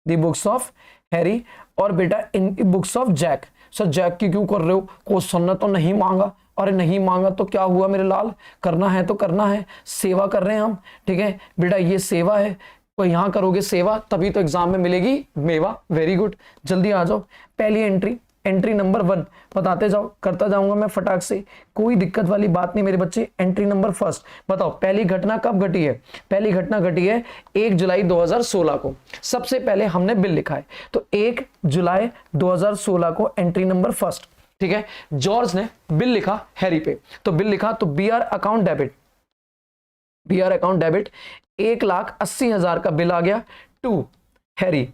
the books of Harry, और बेटा in the books of Jack. Sir Jack की क्यों कर रहे हो, क्वेश्चन ने तो नहीं मांगा। अरे नहीं मांगा तो क्या हुआ मेरे लाल, करना है तो करना है, सेवा कर रहे हैं हम, ठीक है बेटा, ये सेवा है, तो यहां करोगे सेवा तभी तो एग्जाम में मिलेगी मेवा। वेरी गुड, जल्दी आ जाओ। पहली एंट्री नंबर 1 बताते जाओ, करता जाऊंगा मैं फटाक से, कोई दिक्कत वाली बात नहीं मेरे बच्चे। एंट्री नंबर 1 बताओ, पहली घटना कब घटी है, पहली घटना घटी है 1 जुलाई 2016 को। सबसे पहले हमने बिल लिखा है, तो 1 जुलाई 2016 को एंट्री नंबर 1, ठीक है। जॉर्ज ने बिल लिखा हैरी पे, तो बिल लिखा तो BR account debit, BR account debit 1,80,000 का बिल आ गया to Harry,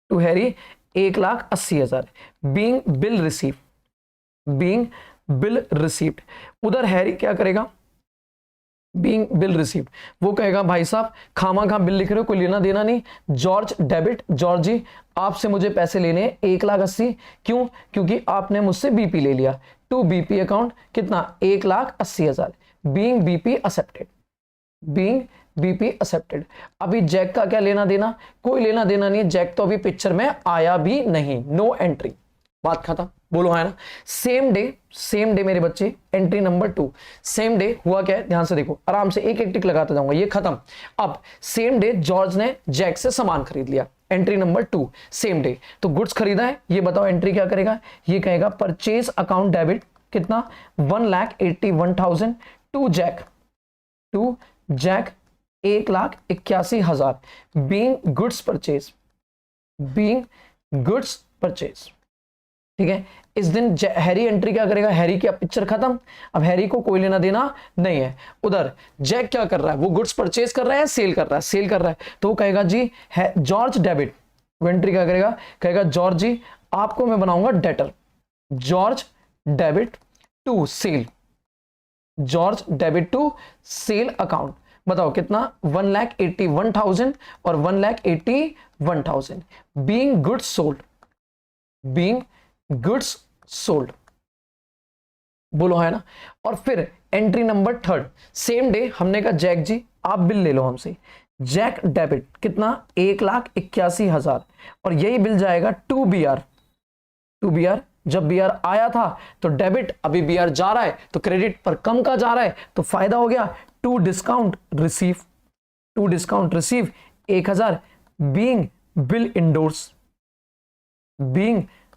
1,80,000 being bill received. उधर हैरी क्या करेगा, बीइंग बिल रिसीव्ड, वो कहेगा भाई साहब खामा खा बिल लिख रहे हो, कोई लेना देना नहीं। जॉर्ज डेबिट, जॉर्ज जी आपसे मुझे पैसे लेने हैं 1,80,000, क्यों, क्योंकि आपने मुझसे बीपी ले लिया, टू बीपी अकाउंट कितना 1,80,000, बीइंग बीपी एक्सेप्टेड। अभी जैक का क्या लेना देना, कोई लेना देना नहीं है, जैक तो अभी पिक्चर में आया भी नहीं, नो एंट्री, बात खत्म, बोलो है ना। सेम डे मेरे बच्चे, एंट्री नंबर 2, सेम डे हुआ क्या है, ध्यान से देखो, आराम से एक एक टिक लगाता जाऊंगा, ये खत्म। अब सेम डे जॉर्ज ने जैक से सामान खरीद लिया, एंट्री नंबर 2 सेम डे, तो गुड्स खरीदा है, ये बताओ एंट्री क्या करेगा, ये कहेगा परचेज अकाउंट डेबिट कितना 1,81,000 to Jack 1,81,000 being goods purchase, ठीक है। इस दिन हैरी एंट्री क्या करेगा, हैरी की पिक्चर खत्म, अब हैरी को कोई लेना देना नहीं है। उधर जैक क्या कर रहा है, वो गुड्स परचेज कर रहा है, सेल कर रहा है, तो वो कहेगा जी है जॉर्ज डेबिट, वो एंट्री क्या करेगा, कहेगा जॉर्ज जी आपको मैं बनाऊंगा debtor, George debit to sale, George debit to sale account, बताओ कितना 1,81,000 और 1,81,000 बीइंग गुड्स सोल्ड, बोलो है ना। और फिर एंट्री नंबर 3 सेम डे हमने कहा जैक जी आप बिल ले लो हमसे, जैक डेबिट कितना 1,81,000 और यही बिल जाएगा टू BR, जब BR आया था तो डेबिट, अभी BR जा रहा है तो क्रेडिट पर कम का जा रहा है तो फायदा हो गया, to discount receive 1,000 being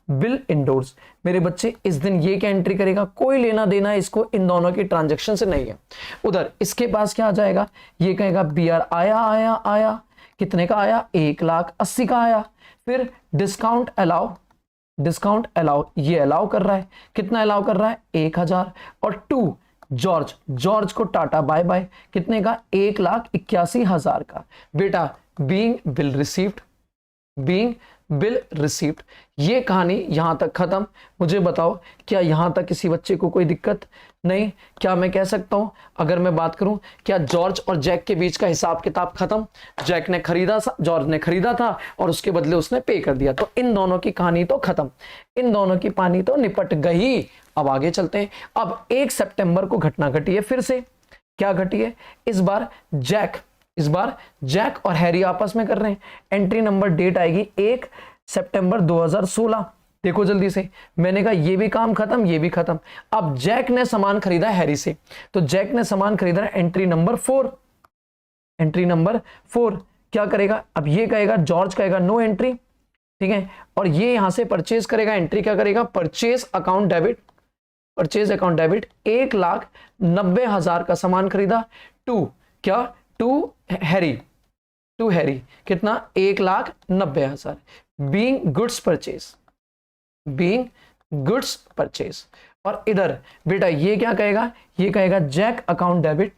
bill endorse. मेरे बच्चे इस दिन ये क्या एंट्री करेगा, कोई लेना देना इसको इन दोनों की ट्रांजैक्शन से नहीं है। उधर इसके पास क्या आ जाएगा, ये कहेगा BR आया कितने का आया 1,80,000 का आया, फिर डिस्काउंट अलाउ ये अलाउ कर रहा है, कितना अलाउ कर रहा है 1,000 और टू जॉर्ज को टाटा बाय बाय, कितने का 1,81,000 का। बेटा being bill received being bill received. ये कहानी यहां तक खत्म। मुझे बताओ क्या यहां तक किसी बच्चे को कोई दिक्कत नहीं? क्या मैं कह सकता हूं, अगर मैं बात करूं, क्या जॉर्ज और जैक के बीच का हिसाब किताब खत्म? जॉर्ज ने खरीदा था और उसके बदले उसने पे कर दिया, तो इन दोनों की कहानी तो खत्म, इन दोनों की पानी तो निपट गई। अब आगे चलते हैं। अब 1 सितंबर को घटना घटी है फिर से। क्या घटी है? इस बार जैक और हैरी आपस में कर रहे हैं। एंट्री नंबर डेट आएगी 1 सितंबर 2016। देखो जल्दी से, मैंने कहा ये भी काम खत्म, ये भी खत्म। अब जैक ने सामान खरीदा हैरी से, तो जैक ने सामान खरीदा एंट्री नंबर 4। एंट्री नंबर 4 क्या करेगा? अब ये कहेगा, जॉर्ज कहेगा नो एंट्री, ठीक है, और ये यहां से परचेज करेगा। एंट्री क्या करेगा? परचेज अकाउंट डेबिट, 1,90,000 का सामान खरीदा टू हैरी, कितना? 1,90,000। Being goods purchase. और इधर बेटा ये क्या कहेगा? ये कहेगा जैक अकाउंट डेबिट,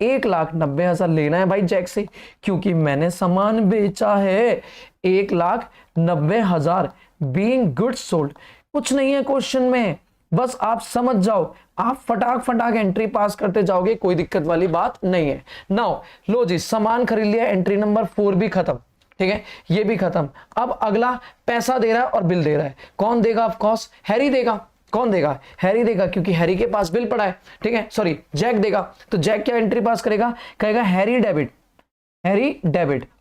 1,90,000 लेना है भाई जैक से, क्योंकि मैंने सामान बेचा है। 1,90,000 बीइंग गुड्स सोल्ड। कुछ नहीं है क्वेश्चन में, बस आप समझ जाओ, आप फटाक एंट्री पास करते जाओगे, कोई दिक्कत वाली बात नहीं है। नाउ लो जी, सामान खरीद लिया, एंट्री नंबर 4 भी खत्म, ठीक है, ये भी खत्म। अब अगला पैसा दे रहा है और बिल दे रहा है। कौन देगा? ऑफ कोर्स हैरी देगा। कौन देगा? हैरी देगा, क्योंकि हैरी के पास बिल पड़ा है, ठीक है, सॉरी जैक देगा। तो जैक क्या एंट्री पास करेगा? कहेगा हैरी डेबिट।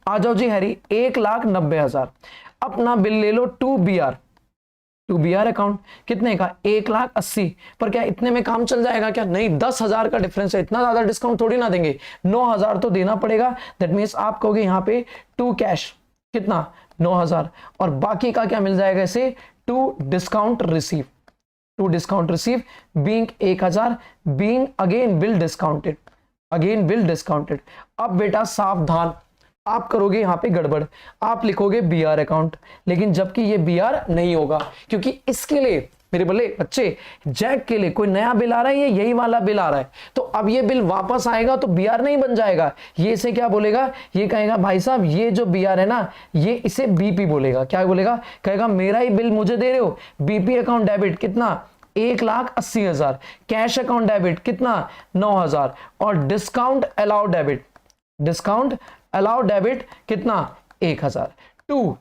आ जाओ जी हैरी, 1,90,000। अपना बिल ले लो टू बी आर अकाउंट, कितने का? 1,80,000। पर क्या इतने में काम चल जाएगा क्या? नहीं, 10,000 का डिफरेंस है, इतना ज्यादा डिस्काउंट थोड़ी ना देंगे, 9,000 तो देना पड़ेगा। दैट मीन्स आप कहोगे यहाँ पे टू कैश, कितना? 9,000, और बाकी का क्या मिल जाएगा इसे? To discount receive, being 1,000, being again bill discounted. अब बेटा सावधान, आप करोगे यहां पे गड़बड़, आप लिखोगे बीआर अकाउंट, लेकिन जबकि ये बीआर नहीं होगा, क्योंकि इसके लिए मेरे बल्ले बच्चे, जैक के लिए कोई नया बिल आ रहा है, ये यही वाला बिल आ रहा है, तो अब ये बिल वापस आएगा तो बीआर नहीं बन जाएगा। ये इसे क्या बोलेगा? ये कहेगा भाई साहब ये जो बीआर है ना, ये इसे बीपी बोलेगा। क्या बोलेगा? कहेगा मेरा ही बिल मुझे दे रहे हो, बीपी अकाउंट डेबिट, कितना? 1,80,000। कैश अकाउंट डेबिट, कितना? 9,000। और डिस्काउंट अलाउ डेबिट कितना? 1,000। To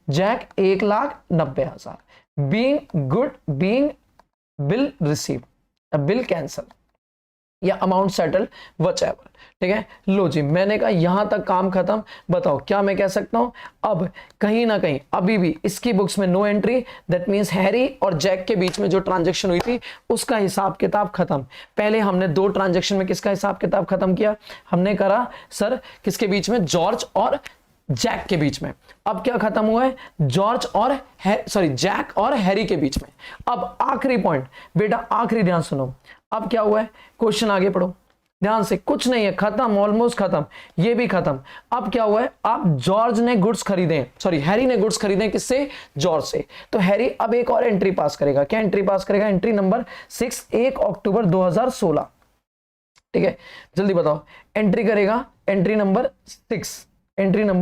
Jack 1,90,000। Being bill receive, bill cancel या अमाउंट सेटल व्हाटएवर, ठीक है। लो जी, मैंने कहा यहां तक काम खत्म। बताओ क्या मैं कह सकता हूं? अब कहीं ना कहीं अभी भी इसकी बुक्स में no entry, that means Harry और जैक के बीच में जो ट्रांजैक्शन हुई थी उसका हिसाब किताब खत्म। पहले हमने 2 ट्रांजैक्शन में किसका हिसाब किताब खत्म किया? हमने करा सर किसके बीच में? जॉर्ज और जैक के बीच में। अब क्या खत्म हुआ है? जैक और हैरी के बीच में। अब आखिरी पॉइंट बेटा, आखिरी ध्यान सुनो। अब क्या हुआ है? क्वेश्चन आगे पढ़ो ध्यान से। कुछ नहीं है, खत्म, ऑलमोस्ट खत्म, ये भी खत्म। अब क्या हुआ है? अब हैरी ने गुड्स खरीदे किससे? जॉर्ज से। तो हैरी अब एक और एंट्री पास करेगा। क्या एंट्री पास करेगा? एंट्री नंबर 6, 1 अक्टूबर 2016, ठीक है, जल्दी बताओ। एंट्री करेगा एंट्री नंबर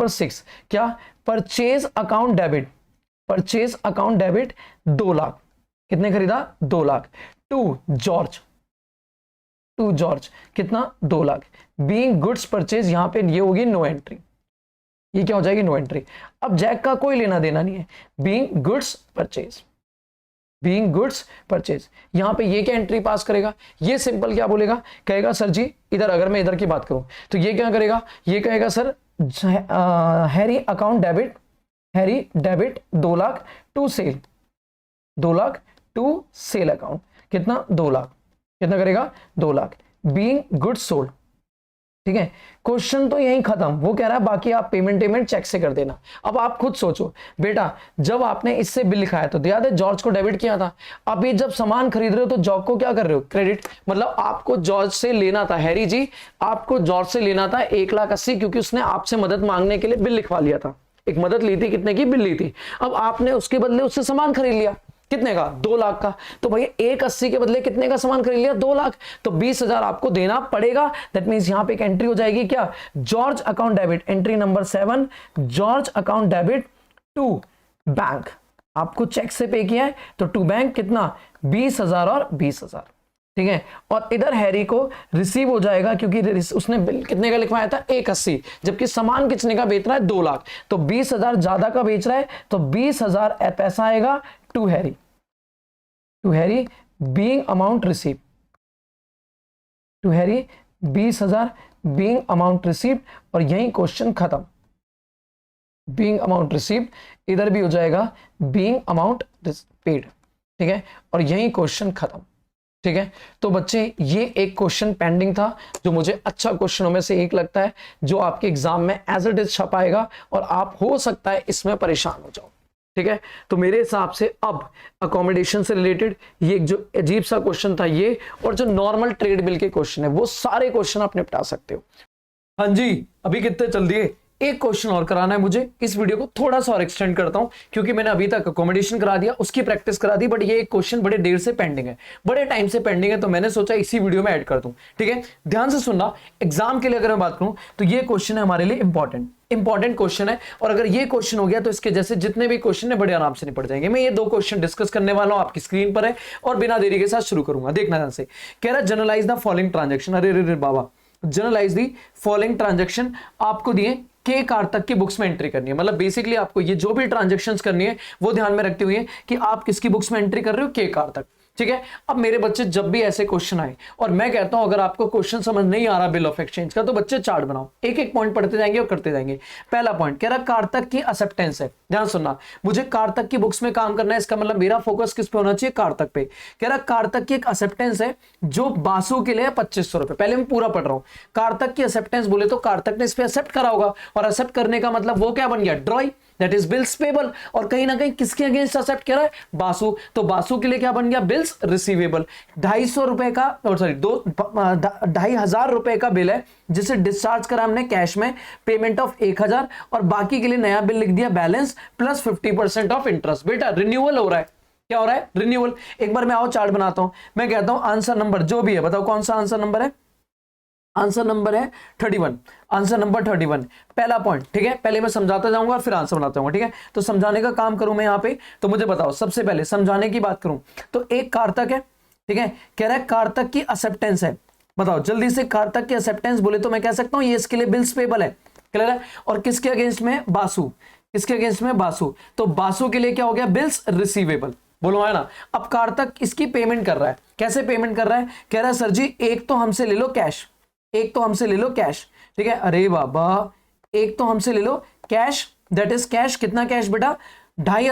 6, क्या? Purchase account debit 2 lakh. कितने खरीदा? 2 लाख। टू जॉर्ज कितना? 2 लाख। बीइंग गुड्स परचेज, यहां पे ये होगी नो एंट्री, ये क्या हो जाएगी? No entry. अब जैक का कोई लेना देना नहीं है। बीइंग गुड्स परचेज, यहां पे ये क्या एंट्री पास करेगा? ये सिंपल क्या बोलेगा? कहेगा सर जी, इधर अगर मैं इधर की बात करूं तो ये क्या करेगा? ये कहेगा sir Harry debit 2 lakh to sale account, कितना? 2 लाख। कितना करेगा? 2 लाख। बीइंग गुड्स सोल्ड, ठीक है। क्वेश्चन तो यही खत्म। वो कह रहा है बाकी आप पेमेंट चेक से कर देना। अब आप खुद सोचो बेटा, जब आपने इससे बिल लिखाया तो याद है जॉर्ज को डेबिट किया था। अभी जब सामान खरीद रहे हो तो जॉर्ज को क्या कर रहे हो? क्रेडिट। मतलब आपको जॉर्ज से लेना था, हैरी जी आपको जॉर्ज से लेना था 1,80,000, क्योंकि उसने आपसे मदद मांगने के लिए बिल लिखवा लिया था। एक मदद ली थी, कितने की? बिल ली थी। अब आपने उसके बदले उससे सामान खरीद लिया, कितने का? 2 लाख का। तो भैया 180 के बदले कितने का सामान खरीद लिया? 2 लाख। तो 20,000 आपको देना पड़ेगा। दैट मीन्स यहां पे एक एंट्री हो जाएगी क्या? George account debit, entry number 7, George account debit to bank. आपको चेक से पे किया है तो टू बैंक कितना? 20,000 और 20,000, ठीक है। और इधर हैरी को रिसीव हो जाएगा क्योंकि उसने बिल कितने का लिखवाया था? 180, जबकि सामान कितने का बेच रहा है? 2 लाख। तो 20,000 ज्यादा का बेच रहा है तो 20,000 पैसा आएगा to Harry, to Harry being amount receive, to Harry 20,000 being amount receive. और यही क्वेश्चन खत्म। बीइंग अमाउंट रिसीव इधर भी हो जाएगा बीइंग अमाउंट पेड, ठीक है। और यही क्वेश्चन खत्म, ठीक है। तो बच्चे ये एक क्वेश्चन पेंडिंग था जो मुझे अच्छा क्वेश्चनों में से एक लगता है, जो आपके एग्जाम में एज इट इज छपाएगा और आप हो सकता है इसमें परेशान हो जाओ, ठीक है। तो मेरे हिसाब से अब अकोमोडेशन से रिलेटेड ये एक जो अजीब सा क्वेश्चन था ये, और जो नॉर्मल ट्रेड बिल के क्वेश्चन है वो सारे क्वेश्चन आप निपटा सकते हो। हाँ जी, अभी कितने चल दिए? एक क्वेश्चन और कराना है मुझे। इस वीडियो को थोड़ा सा और एक्सटेंड करता हूं क्योंकि मैंने अभी तक अकोमोडेशन करा दिया, उसकी प्रैक्टिस करा दी, बट ये एक क्वेश्चन बड़े देर से पेंडिंग है, बड़े टाइम से पेंडिंग है, तो मैंने सोचा इसी वीडियो में ऐड कर दूं, ठीक है। ध्यान से सुनना, एग्जाम के लिए अगर मैं बात करूं तो ये क्वेश्चन है हमारे लिए इंपॉर्टेंट क्वेश्चन है, और अगर ये क्वेश्चन हो गया तो इसके जैसे जितने भी क्वेश्चन है बड़े आराम से निपट जाएंगे। मैं ये 2 क्वेश्चन डिस्कस करने वाला हूं, आपकी स्क्रीन पर है, और बिना देरी के साथ शुरू करूंगा। देखना ध्यान से। कह रहा जनरलाइज द फॉलोइंग ट्रांजेक्शन। अरे बाबा, जनरलाइज दी फॉलोइंग ट्रांजेक्शन आपको दिए के कार तक की बुक्स में एंट्री करनी है। मतलब बेसिकली आपको ये जो भी ट्रांजैक्शंस करनी है वो ध्यान में रखते हुए कि आप किसकी बुक्स में एंट्री कर रहे हो? के कार तक, ठीक है। अब मेरे बच्चे जब भी ऐसे क्वेश्चन आए, और मैं कहता हूं अगर आपको क्वेश्चन समझ नहीं आ रहा बिल ऑफ एक्सचेंज का, तो बच्चे चार्ट बनाओ, एक एक पॉइंट पढ़ते जाएंगे और करते जाएंगे। पहला पॉइंट कह रहा कार तक की एक्सेप्टेंस है। ध्यान सुनना, मुझे कार तक की बुक्स में काम करना है, इसका मतलब मेरा फोकस किस पे होना चाहिए? कार तक पे। कह रहा कार तक की एक एक्सेप्टेंस है जो बासु के लिए 2500 रुपए। पहले मैं पूरा पढ़ रहा हूं। कार तक की एक्सेप्टेंस बोले तो कार तक ने इस पे एक्सेप्ट करा होगा, और एक्सेप्ट करने का मतलब वो क्या बन गया? ड्रॉई, दैट इज बिल्स पेबल। और कहीं ना कहीं किसके अगेंस्ट एक्सेप्ट करा है? बासु। तो बासु के लिए क्या बन गया? Bills receivable. 250 रुपए का, सॉरी 2,500 रुपए का बिल है जिसे डिस्चार्ज करा हमने कैश में, पेमेंट ऑफ 1,000, और बाकी के लिए नया बिल लिख दिया बैलेंस प्लस 50% ऑफ इंटरेस्ट। बेटा रिन्यूअल हो रहा है, क्या हो रहा है? रिन्यूअल। एक बार मैं आओ चार्ट बनाता हूं, मैं कहता हूं आंसर नंबर जो भी है, बताओ कौन सा आंसर नंबर है? आंसर नंबर है 31। आंसर नंबर 31 पहला पॉइंट, ठीक है। पहले मैं समझाता जाऊंगा और फिर आंसर बनाता जाऊंगा, ठीक है। तो समझाने का काम करूं मैं यहां पे, तो मुझे बताओ, सबसे पहले समझाने की बात करूं तो एक कार तक है, ठीक है। कह रहा है कार तक की एक्सेप्टेंस है। बताओ जल्दी से, कार तक की एक्सेप्टेंस बोले तो मैं कह सकता हूं ये इसके लिए बिल्स पेबल है, क्लियर है। और किसके अगेंस्ट में? बासु। किसके अगेंस्ट में? बासु। तो बासु के लिए क्या हो गया? बिल्स रिसीवेबल, बोलो है ना। अब कार तक इसकी पेमेंट कर रहा है, कैसे पेमेंट कर रहा है? कह रहा है सर जी एक तो हमसे ले लो कैश, एक तो हमसे ले लो कैश, ठीक है। अरे बाबा, एक तो हमसे ले लो कैश, दैट इज कैश। कितना कैश बेटा? 2,500